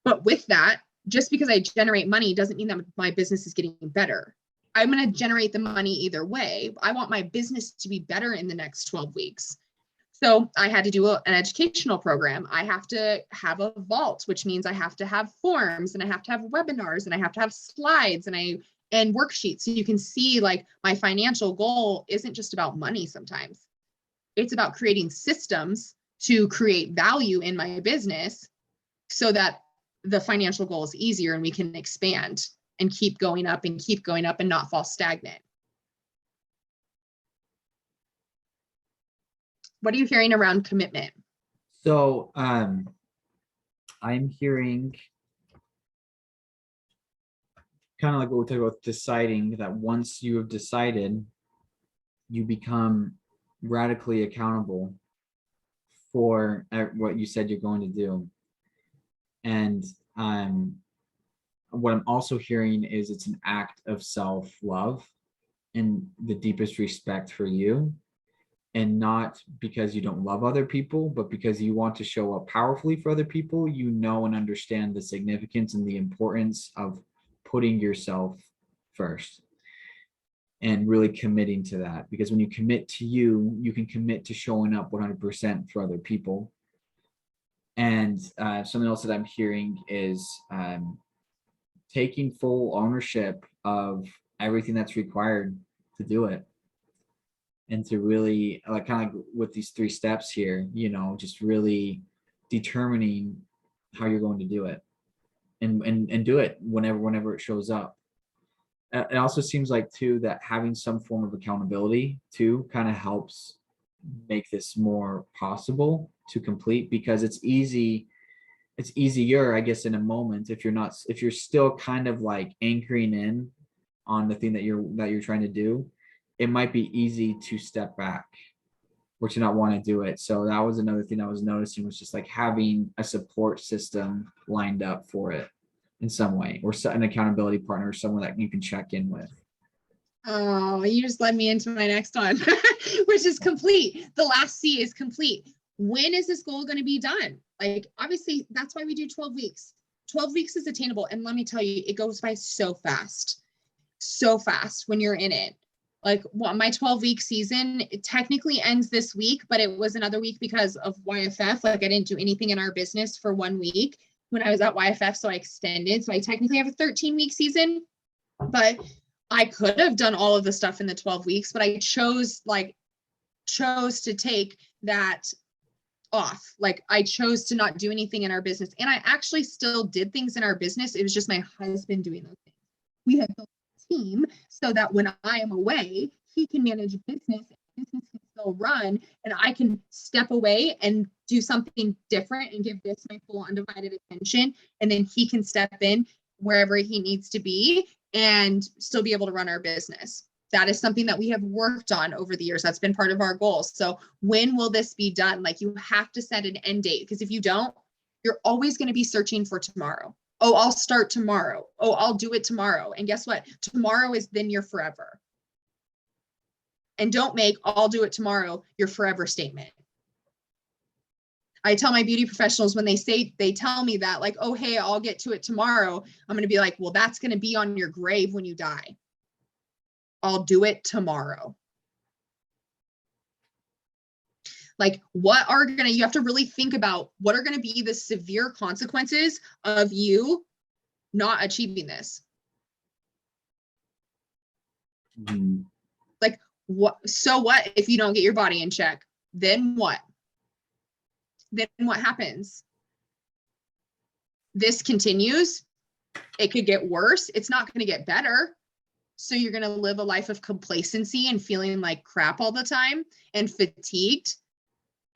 But with that, just because I generate money doesn't mean that my business is getting better. I'm going to generate the money either way. I want my business to be better in the next 12 weeks. So I had to do an educational program. I have to have a vault, which means I have to have forms and I have to have webinars and I have to have slides and worksheets. So you can see like my financial goal isn't just about money sometimes. It's about creating systems to create value in my business so that the financial goal is easier and we can expand and keep going up and not fall stagnant. What are you hearing around commitment? So I'm hearing kind of like what we talked about, deciding that once you have decided, you become radically accountable for what you said you're going to do. And what I'm also hearing is it's an act of self-love and the deepest respect for you, and not because you don't love other people, but because you want to show up powerfully for other people. You know and understand the significance and the importance of putting yourself first and really committing to that. Because when you commit to you, you can commit to showing up 100% for other people. And something else that I'm hearing is taking full ownership of everything that's required to do it. And to really, like, kind of like with these 3 steps here, just really determining how you're going to do it and do it whenever it shows up. It also seems like too that having some form of accountability too kind of helps make this more possible to complete, because it's easier, I guess, in a moment if you're still kind of like anchoring in on the thing that you're trying to do. It might be easy to step back or to not want to do it. So that was another thing I was noticing, was just like having a support system lined up for it in some way, or an accountability partner, someone that you can check in with. Oh, you just led me into my next one, which is complete. The last C is complete. When is this goal going to be done? Like, obviously, that's why we do 12 weeks. 12 weeks is attainable. And let me tell you, it goes by so fast when you're in it. Like, my 12-week season, it technically ends this week, but it was another week because of YFF. Like, I didn't do anything in our business for 1 week. when I was at YFF. So I extended. So I technically have a 13-week season, but I could have done all of the stuff in the 12 weeks, but I chose to take that off. Like I chose to not do anything in our business. And I actually still did things in our business. It was just my husband doing those things. We had built a team so that when I am away, he can manage business can still run, and I can step away and do something different and give this my full undivided attention. And then he can step in wherever he needs to be and still be able to run our business. That is something that we have worked on over the years. That's been part of our goals. So when will this be done? Like you have to set an end date, because if you don't, you're always going to be searching for tomorrow. Oh, I'll start tomorrow. Oh, I'll do it tomorrow. And guess what? Tomorrow is then your forever. And don't make "I'll do it tomorrow" your forever statement. I tell my beauty professionals when they tell me that, like, oh, hey, I'll get to it tomorrow. I'm going to be like, well, that's going to be on your grave when you die. I'll do it tomorrow. Like you have to really think about what are going to be the severe consequences of you not achieving this. Mm-hmm. Like what if you don't get your body in check? Then what? Then what happens? This continues. It could get worse. It's not going to get better. So you're going to live a life of complacency and feeling like crap all the time and fatigued,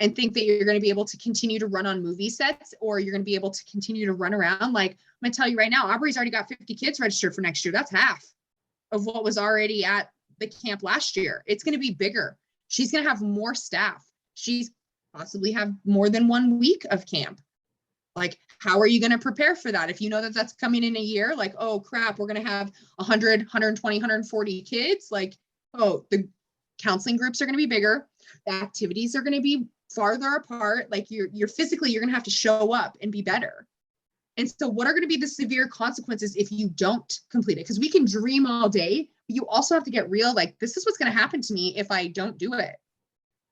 and think that you're going to be able to continue to run on movie sets, or you're going to be able to continue to run around. Like I'm going to tell you right now, Aubrey's already got 50 kids registered for next year. That's half of what was already at the camp last year. It's going to be bigger. She's going to have more staff. She's possibly have more than 1 week of camp. Like, how are you going to prepare for that? If you know that that's coming in a year, like, oh crap, we're going to have 100, 120, 140 kids. Like, oh, the counseling groups are going to be bigger. The activities are going to be farther apart. Like you're going to have to show up and be better. And so what are going to be the severe consequences if you don't complete it? Because we can dream all day, but you also have to get real. Like, this is what's going to happen to me if I don't do it.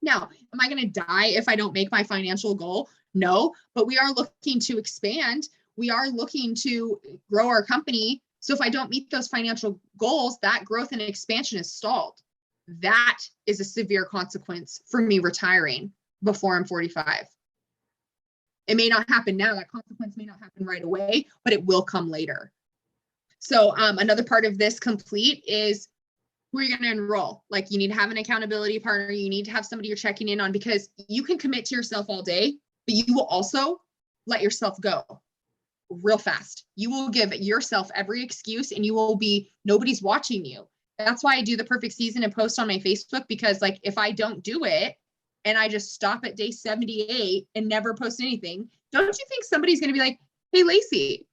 Now, am I going to die if I don't make my financial goal? No, but we are looking to expand. We are looking to grow our company. So if I don't meet those financial goals, that growth and expansion is stalled. That is a severe consequence for me retiring before I'm 45. It may not happen now. That consequence may not happen right away, but it will come later. So another part of this complete is who are you going to enroll? Like, you need to have an accountability partner. You need to have somebody you're checking in on, because you can commit to yourself all day, but you will also let yourself go real fast. You will give yourself every excuse, and you will be, nobody's watching you. That's why I do the perfect season and post on my Facebook, because like, if I don't do it and I just stop at day 78 and never post anything, don't you think somebody's going to be like, hey, Laycee,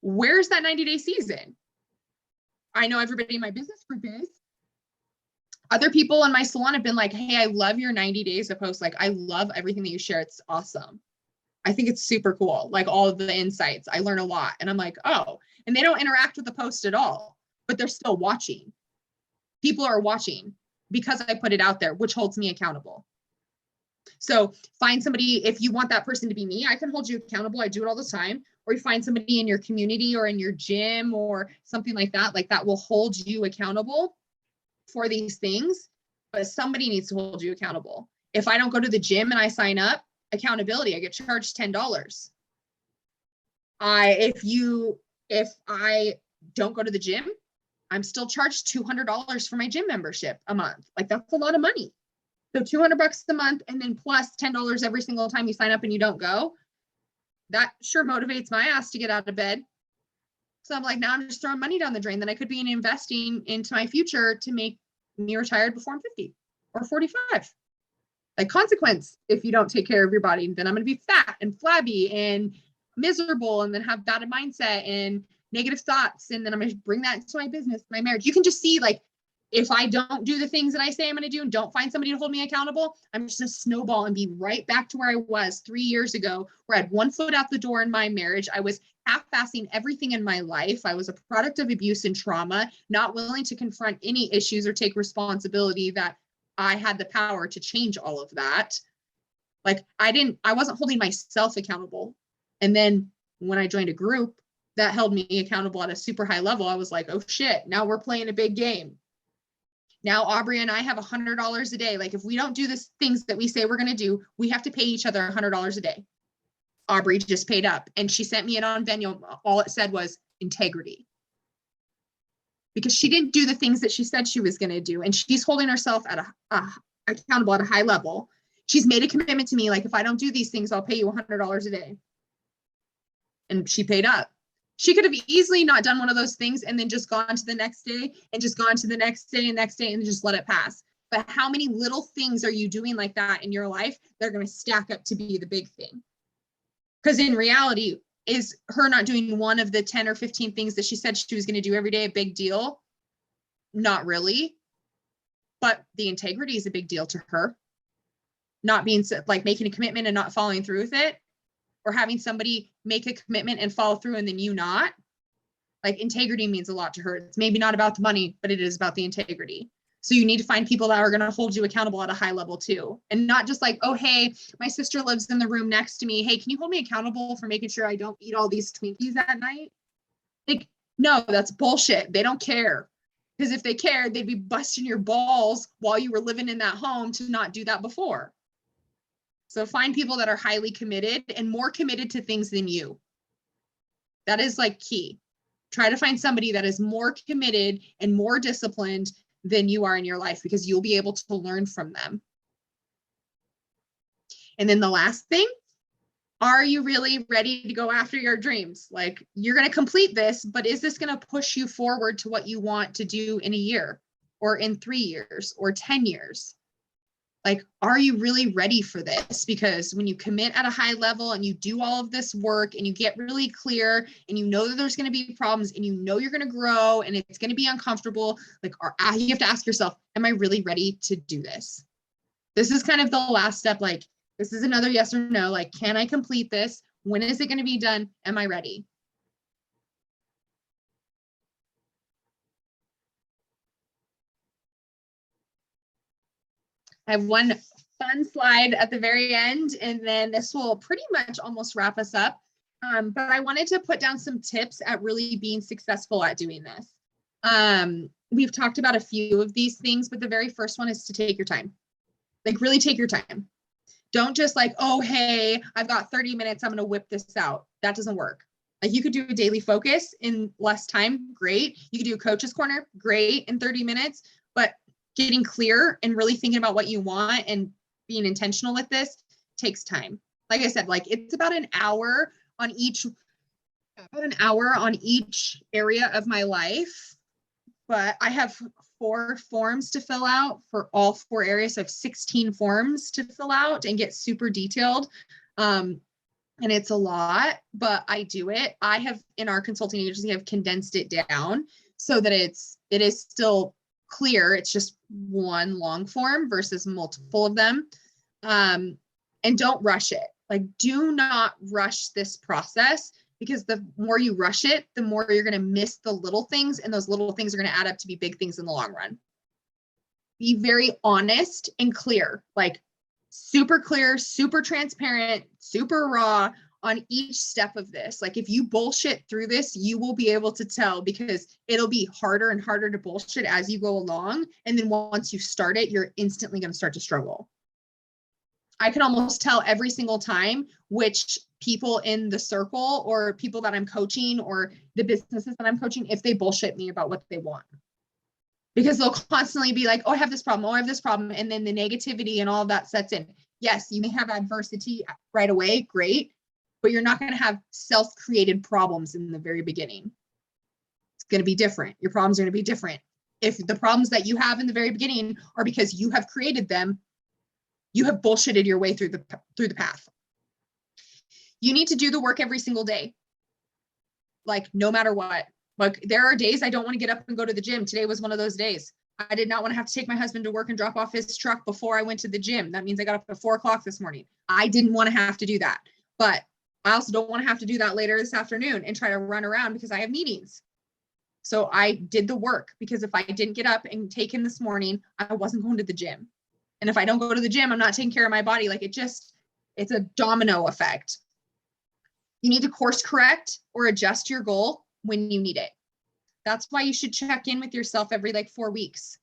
where's that 90-day season? I know everybody in my business group is. Other people in my salon have been like, hey, I love your 90 days of posts. Like, I love everything that you share. It's awesome. I think it's super cool. Like, all of the insights, I learn a lot. And I'm like, oh, and they don't interact with the post at all, but they're still watching. People are watching because I put it out there, which holds me accountable. So find somebody. If you want that person to be me, I can hold you accountable. I do it all the time. Or you find somebody in your community or in your gym or something like that will hold you accountable for these things. But somebody needs to hold you accountable. If I don't go to the gym and I sign up, accountability, I get charged $10. If I don't go to the gym, I'm still charged $200 for my gym membership a month. Like, that's a lot of money. So $200 a month, and then plus $10 every single time you sign up and you don't go. That sure motivates my ass to get out of bed. So I'm like, now I'm just throwing money down the drain that I could be investing into my future to make me retired before I'm 50 or 45. Like, consequence, if you don't take care of your body, then I'm going to be fat and flabby and miserable, and then have bad mindset and negative thoughts. And then I'm going to bring that into my business, my marriage. You can just see, like, if I don't do the things that I say I'm going to do and don't find somebody to hold me accountable, I'm just going to snowball and be right back to where I was 3 years ago, where I had 1 foot out the door in my marriage. I was half-assing everything in my life. I was a product of abuse and trauma, not willing to confront any issues or take responsibility that I had the power to change all of that. Like, I wasn't holding myself accountable. And then When I joined a group that held me accountable at a super high level, I was like, oh shit, now we're playing a big game. Now Aubrey and I have $100 a day. Like if we don't do the things that we say we're going to do, we have to pay each other $100 a day. Aubrey just paid up and she sent me it on Venmo. All it said was integrity. Because she didn't do the things that she said she was going to do. And she's holding herself at accountable at a high level. She's made a commitment to me. Like if I don't do these things, I'll pay you $100 a day. And she paid up. She could have easily not done one of those things and then just gone to the next day and just gone to the next day and just let it pass. But how many little things are you doing like that in your life that are going to stack up to be the big thing? Because in reality, is her not doing one of the 10 or 15 things that she said she was going to do every day a big deal? Not really. But the integrity is a big deal to her. Not being like making a commitment and not following through with it, or having somebody make a commitment and follow through and then you not. Like integrity means a lot to her. It's maybe not about the money, but it is about the integrity. So you need to find people that are going to hold you accountable at a high level too. And not just like, oh, hey, my sister lives in the room next to me. Hey, can you hold me accountable for making sure I don't eat all these Twinkies at night? Like, no, that's bullshit. They don't care. Because if they cared, they'd be busting your balls while you were living in that home to not do that before. So find people that are highly committed and more committed to things than you. That is like key. Try to find somebody that is more committed and more disciplined than you are in your life, because you'll be able to learn from them. And then the last thing, are you really ready to go after your dreams? Like you're going to complete this, but is this going to push you forward to what you want to do in a year or in 3 years or 10 years? Like, are you really ready for this? Because when you commit at a high level and you do all of this work and you get really clear and you know that there's going to be problems and you know you're going to grow and it's going to be uncomfortable, like you have to ask yourself, am I really ready to do this? This is kind of the last step. Like, this is another yes or no. Like, can I complete this? When is it going to be done? Am I ready? I have one fun slide at the very end, and then this will pretty much almost wrap us up. But I wanted to put down some tips at really being successful at doing this. We've talked about a few of these things, but the very first one is to take your time. Like really take your time. Don't just like, oh, hey, I've got 30 minutes. I'm going to whip this out. That doesn't work. Like you could do a daily focus in less time. Great. You could do a coach's corner. Great. In 30 minutes, but getting clear and really thinking about what you want and being intentional with this takes time. Like I said, like it's about an hour on each area of my life, but I have 4 forms to fill out for all 4 areas. So I have 16 forms to fill out and get super detailed. And it's a lot, but I do it. I have in our consulting agency have condensed it down so that it is still clear. It's just one long form versus multiple of them. And don't rush it. Like, do not rush this process, because the more you rush it, the more you're going to miss the little things, and those little things are going to add up to be big things in the long run. Be very honest and clear, like super clear, super transparent, super raw on each step of this. Like if you bullshit through this, you will be able to tell, because it'll be harder and harder to bullshit as you go along. And then once you start it, you're instantly going to start to struggle. I can almost tell every single time which people in the circle or people that I'm coaching or the businesses that I'm coaching, if they bullshit me about what they want. Because they'll constantly be like, oh, I have this problem. Oh, I have this problem. And then the negativity and all of that sets in. Yes, you may have adversity right away. Great. But you're not going to have self-created problems in the very beginning. It's going to be different. Your problems are going to be different. If the problems that you have in the very beginning are because you have created them, you have bullshitted your way through the path. You need to do the work every single day. Like no matter what. Like there are days I don't want to get up and go to the gym. Today was one of those days. I did not want to have to take my husband to work and drop off his truck before I went to the gym. That means I got up at 4 o'clock this morning. I didn't want to have to do that. But I also don't want to have to do that later this afternoon and try to run around because I have meetings. So I did the work, because if I didn't get up and take him this morning, I wasn't going to the gym. And if I don't go to the gym, I'm not taking care of my body. Like it's a domino effect. You need to course correct or adjust your goal when you need it. That's why you should check in with yourself every like 4 weeks.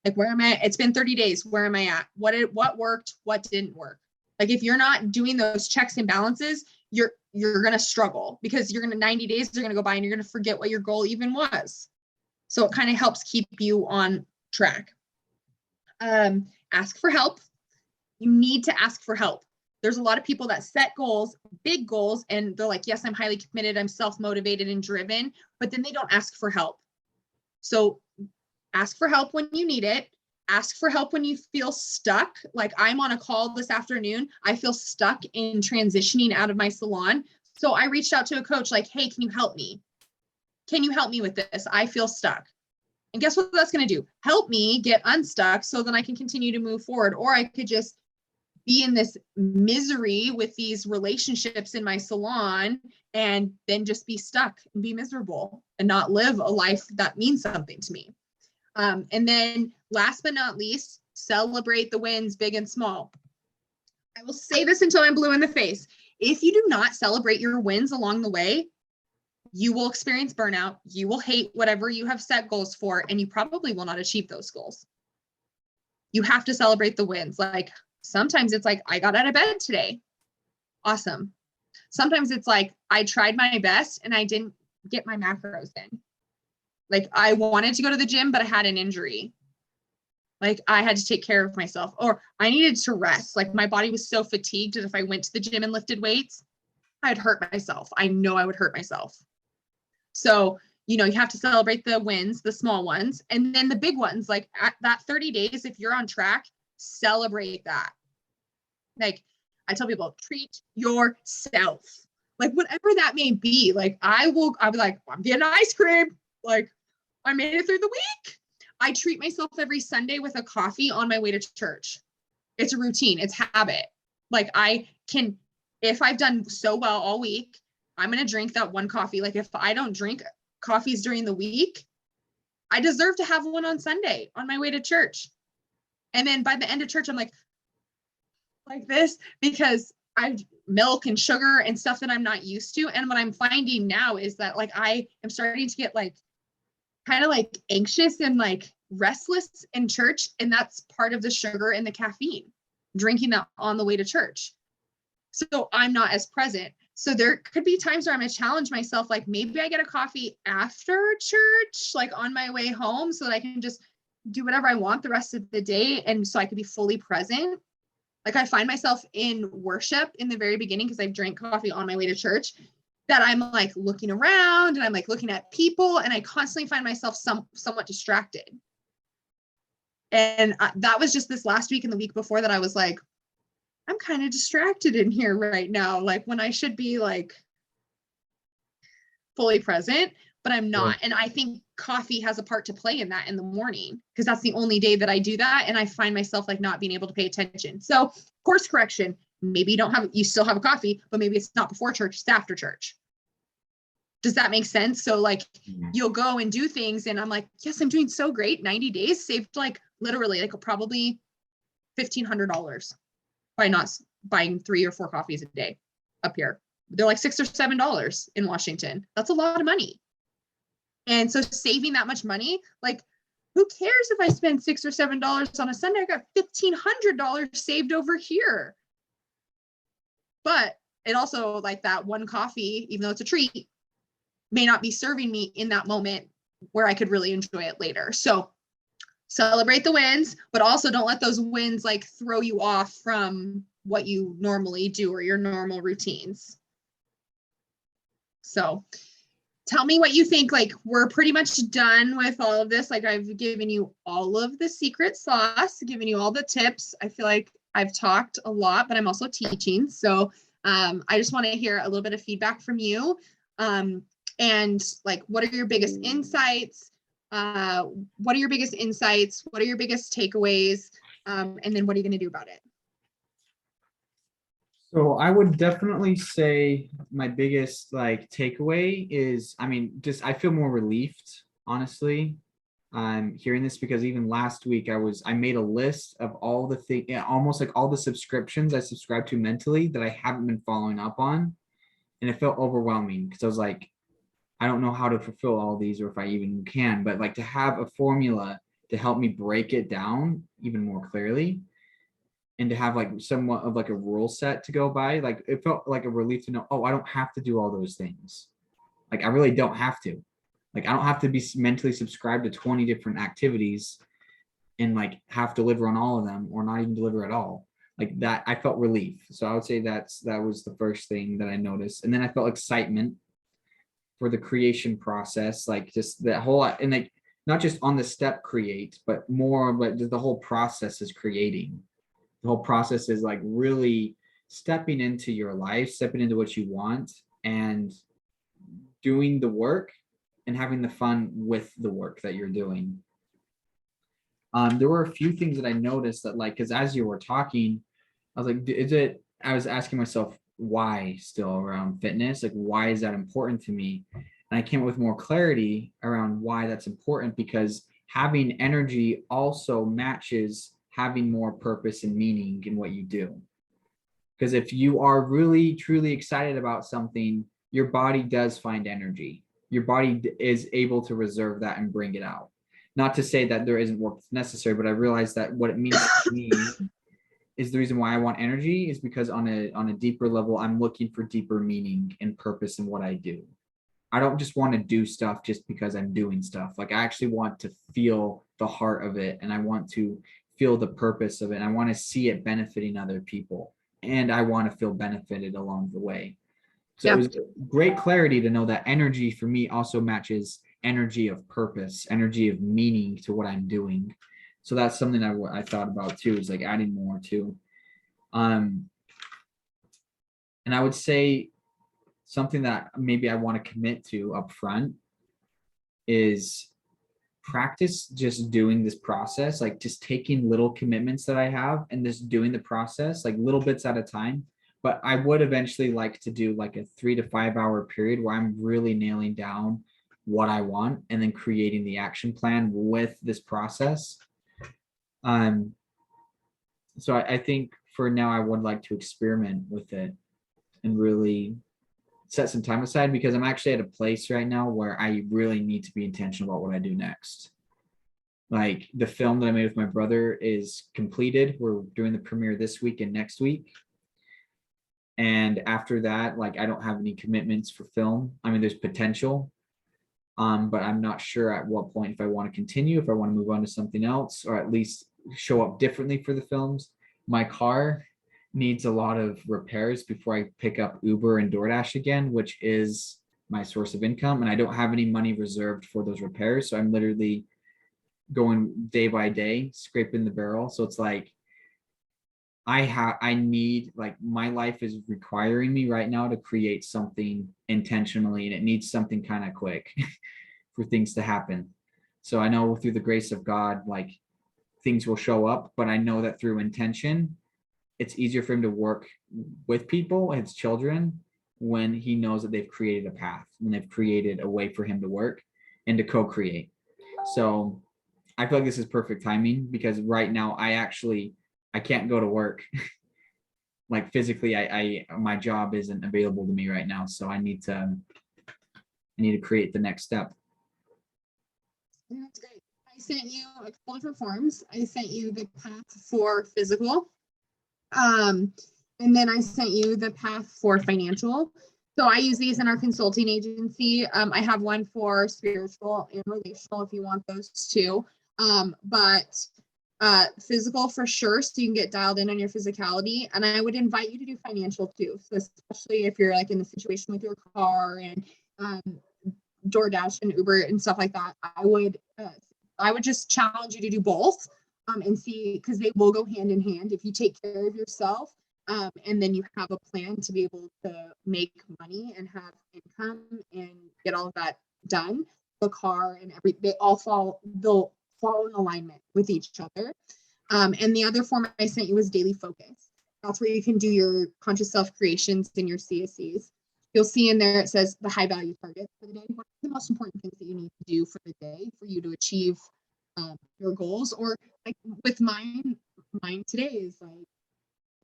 Like, where am I? It's been 30 days. Where am I at? What worked? What didn't work? Like, if you're not doing those checks and balances, you're going to struggle, because 90 days are going to go by and you're going to forget what your goal even was. So it kind of helps keep you on track. Ask for help. You need to ask for help. There's a lot of people that set goals, big goals, and they're like, yes, I'm highly committed, I'm self-motivated and driven, but then they don't ask for help. So ask for help when you need it. Ask for help when you feel stuck. Like, I'm on a call this afternoon. I feel stuck in transitioning out of my salon. So I reached out to a coach like, hey, can you help me? Can you help me with this? I feel stuck. And guess what that's going to do? Help me get unstuck so then I can continue to move forward. Or I could just be in this misery with these relationships in my salon and then just be stuck and be miserable and not live a life that means something to me. And then last but not least, celebrate the wins, big and small. I will say this until I'm blue in the face. If you do not celebrate your wins along the way, you will experience burnout. You will hate whatever you have set goals for, and you probably will not achieve those goals. You have to celebrate the wins. Like, sometimes it's like, I got out of bed today. Awesome. Sometimes it's like, I tried my best and I didn't get my macros in. Like, I wanted to go to the gym, but I had an injury. Like, I had to take care of myself, or I needed to rest. Like, my body was so fatigued that if I went to the gym and lifted weights, I'd hurt myself. I know I would hurt myself. So, you have to celebrate the wins, the small ones, and then the big ones. Like, at that 30 days, if you're on track, celebrate that. Like, I tell people, treat yourself. Like, whatever that may be. Like, I'll be like, I'm getting ice cream. Like, I made it through the week. I treat myself every Sunday with a coffee on my way to church. It's a routine. It's habit. Like, if I've done so well all week, I'm going to drink that one coffee. Like, if I don't drink coffees during the week, I deserve to have one on Sunday on my way to church. And then by the end of church, I'm like this, because I've milk and sugar and stuff that I'm not used to. And what I'm finding now is that, like, I am starting to get like kind of like anxious and like restless in church. And that's part of the sugar and the caffeine, drinking that on the way to church. So I'm not as present. So there could be times where I'm going to challenge myself. Like, maybe I get a coffee after church, like on my way home, so that I can just do whatever I want the rest of the day. And so I could be fully present. Like, I find myself in worship in the very beginning, because I've drank coffee on my way to church, that I'm like looking around and I'm like looking at people, and I constantly find myself somewhat distracted. And that was just this last week and the week before that I was like, I'm kind of distracted in here right now, like when I should be like fully present, but I'm not. And I think coffee has a part to play in that in the morning, because that's the only day that I do that. And I find myself like not being able to pay attention. So course correction, maybe you still have a coffee, but maybe it's not before church, it's after church. Does that make sense? So like, you'll go and do things and I'm like, yes, I'm doing so great. 90 days saved like literally like probably $1,500 by not buying 3 or 4 coffees a day up here. They're like $6 or $7 in Washington. That's a lot of money. And so saving that much money, like, who cares if I spend $6 or $7 on a Sunday? I got $1,500 saved over here. But it also, like, that one coffee, even though it's a treat, may not be serving me in that moment where I could really enjoy it later. So celebrate the wins, but also don't let those wins like throw you off from what you normally do or your normal routines. So tell me what you think. Like, we're pretty much done with all of this. Like, I've given you all of the secret sauce, given you all the tips. I feel like I've talked a lot, but I'm also teaching. So I just want to hear a little bit of feedback from you. And like, what are your biggest insights? What are your biggest insights? What are your biggest takeaways? And then what are you going to do about it? So I would definitely say my biggest like takeaway is, I feel more relieved, honestly. I'm hearing this because even last week I made a list of all the things, almost like all the subscriptions I subscribe to mentally that I haven't been following up on. and it felt overwhelming because I was like, I don't know how to fulfill all these or if I even can, but like to have a formula to help me break it down even more clearly and to have like somewhat of like a rule set to go by, like it felt like a relief to know, oh, I don't have to do all those things. Like I really don't have to. Like I don't have to be mentally subscribed to 20 different activities and like have to deliver on all of them or not even deliver at all. Like that, I felt relief. So I would say that was the first thing that I noticed. And then I felt excitement for the creation process, like just that whole, and like not just on the step create, but more, but the whole process is creating. The whole process is like really stepping into your life, stepping into what you want and doing the work and having the fun with the work that you're doing. There were a few things that I noticed that like, because as you were talking, I was like, I was asking myself why still around fitness, like why is that important to me? And I came up with more clarity around why that's important, because having energy also matches having more purpose and meaning in what you do. Because if you are really truly excited about something, your body does find energy. Your body is able to reserve that and bring it out. Not to say that there isn't work necessary, but I realized that what it means to me is the reason why I want energy is because on a deeper level, I'm looking for deeper meaning and purpose in what I do. I don't just want to do stuff just because I'm doing stuff. Like I actually want to feel the heart of it and I want to feel the purpose of it. And I want to see it benefiting other people and I want to feel benefited along the way. So it was great clarity to know that energy for me also matches energy of purpose, energy of meaning to what I'm doing. So that's something I thought about too, is like adding more to. And I would say something that maybe I want to commit to up front is practice just doing this process, like just taking little commitments that I have and just doing the process, like little bits at a time. But I would eventually like to do like a 3 to 5 hour period where I'm really nailing down what I want and then creating the action plan with this process. So I think for now, I would like to experiment with it and really set some time aside, because I'm actually at a place right now where I really need to be intentional about what I do next. Like the film that I made with my brother is completed. We're doing the premiere this week and next week. And after that, like I don't have any commitments for film. I mean, there's potential, but I'm not sure at what point if I want to continue, if I want to move on to something else, or at least show up differently for the films. My car needs a lot of repairs before I pick up Uber and DoorDash again, which is my source of income. And I don't have any money reserved for those repairs. So I'm literally going day by day, scraping the barrel. So it's like, I need, like, my life is requiring me right now to create something intentionally, and it needs something kind of quick for things to happen. So I know through the grace of God, like things will show up, but I know that through intention, it's easier for him to work with people, his children, when he knows that they've created a path and they've created a way for him to work and to co-create. So I feel like this is perfect timing, because right now I can't go to work. Like physically, my job isn't available to me right now. So I need to create the next step. That's great. I sent you a couple different forms. I sent you the path for physical. And then I sent you the path for financial. So I use these in our consulting agency. I have one for spiritual and relational if you want those too. But physical for sure, so you can get dialed in on your physicality. And I would invite you to do financial too. So especially if you're like in the situation with your car and DoorDash and Uber and stuff like that, I would just challenge you to do both and see, because they will go hand in hand. If you take care of yourself and then you have a plan to be able to make money and have income and get all of that done, the car and they'll fall in alignment with each other. And the other form I sent you was daily focus. That's where you can do your conscious self creations and your CSCs. You'll see in there, it says the high value target for the day. What are the most important things that you need to do for the day for you to achieve your goals? Or like with mine today is like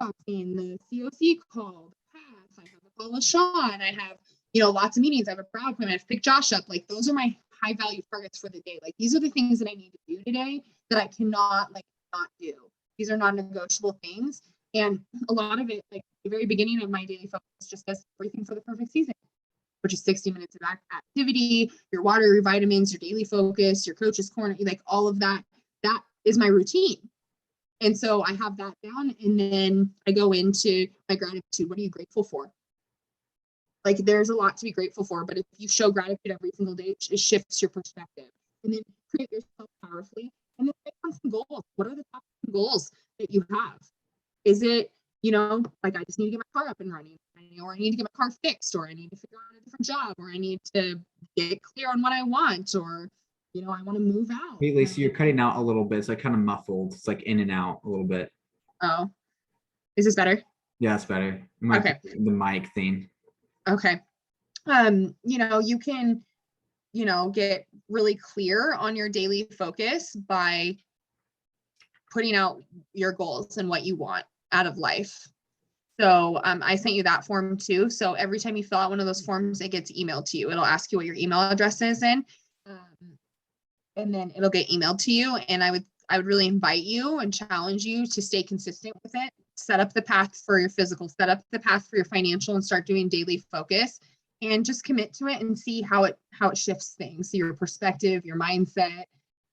talking the COC call, the path. I have a follow Sean. I have, lots of meetings. I have a brow appointment. I have to pick Josh up. Like those are my high value targets for the day. Like these are the things that I need to do today that I cannot not do. These are non-negotiable things. And a lot of it, like the very beginning of my daily focus just does everything for the perfect season, which is 60 minutes of activity, your water, your vitamins, your daily focus, your coach's corner, like all of that. That is my routine. And so I have that down, and then I go into my gratitude. What are you grateful for? Like there's a lot to be grateful for, but if you show gratitude every single day, it shifts your perspective. And then create yourself powerfully. And then make some goals. What are the top goals that you have? Is it, like I just need to get my car up and running, or I need to get my car fixed, or I need to figure out a different job, or I need to get clear on what I want, or I want to move out. Hey, Laycee, you're cutting out a little bit. It's like kind of muffled. It's like in and out a little bit. Oh, is this better? Yeah, it's better. Okay. The mic thing. Okay. You can, get really clear on your daily focus by putting out your goals and what you want out of life. So I sent you that form too. So every time you fill out one of those forms, it gets emailed to you. It'll ask you what your email address is in. And then it'll get emailed to you. And I would really invite you and challenge you to stay consistent with it. Set up the path for your physical, set up the path for your financial, and start doing daily focus, and just commit to it and see how it shifts things, your perspective, your mindset,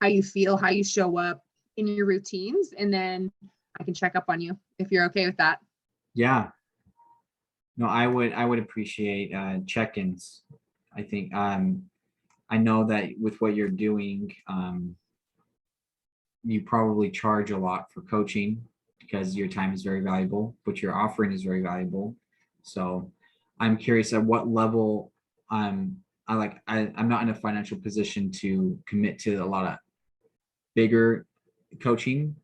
how you feel, how you show up in your routines. And then I can check up on you if you're okay with that. Yeah. No, I would appreciate check-ins. I think I know that with what you're doing, you probably charge a lot for coaching because your time is very valuable, but your offering is very valuable. So I'm curious at what level I'm not in a financial position to commit to a lot of bigger coaching,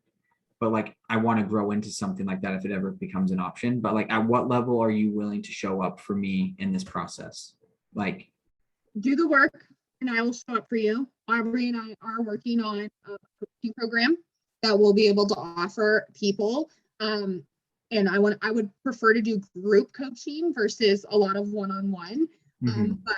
but like I want to grow into something like that if it ever becomes an option. But like at what level are you willing to show up for me in this process? Like do the work and I will show up for you. Aubrey and I are working on a coaching program that we'll be able to offer people. And I would prefer to do group coaching versus a lot of one-on-one. But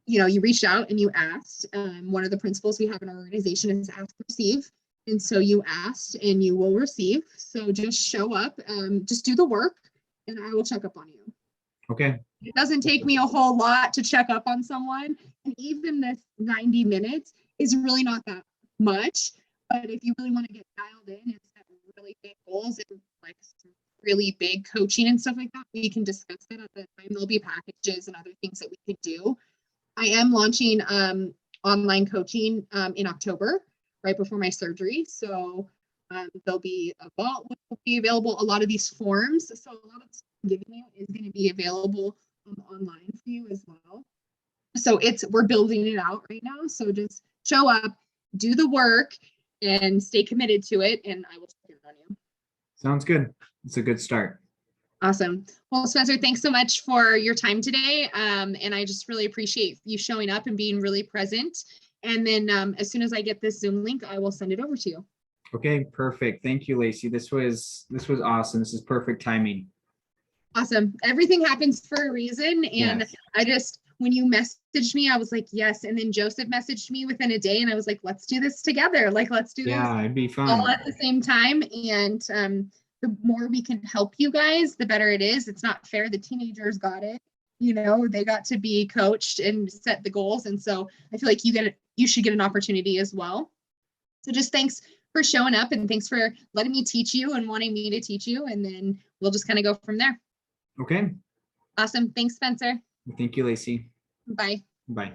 you reached out and you asked. One of the principles we have in our organization is ask, receive. And so you asked and you will receive. So just show up, just do the work, and I will check up on you. Okay. It doesn't take me a whole lot to check up on someone. And even this 90 minutes is really not that much. But if you really want to get dialed in and set really big goals and like some really big coaching and stuff like that, we can discuss that at the time. There'll be packages and other things that we could do. I am launching online coaching in October, right before my surgery. So there'll be a vault will be available. A lot of these forms, so a lot of stuff I'm giving you is going to be available online for you as well. So we're building it out right now. So just show up, do the work, and stay committed to it, and I will check in on you. Sounds good. It's a good start. Awesome. Well, Spencer, thanks so much for your time today. And I just really appreciate you showing up and being really present. And then as soon as I get this Zoom link, I will send it over to you. Okay, perfect. Thank you, Laycee. This was awesome. This is perfect timing. Awesome. Everything happens for a reason. And yes. When you messaged me, I was like, yes. And then Joseph messaged me within a day and I was like, let's do this together. Like, let's do this. Yeah, it'd be fun. All at the same time. And the more we can help you guys, the better it is. It's not fair. The teenagers got it. They got to be coached and set the goals. And so I feel like you should get an opportunity as well. So just thanks for showing up and thanks for letting me teach you and wanting me to teach you. And then we'll just kind of go from there. Okay. Awesome. Thanks, Spencer. Thank you, Laycee. Bye. Bye.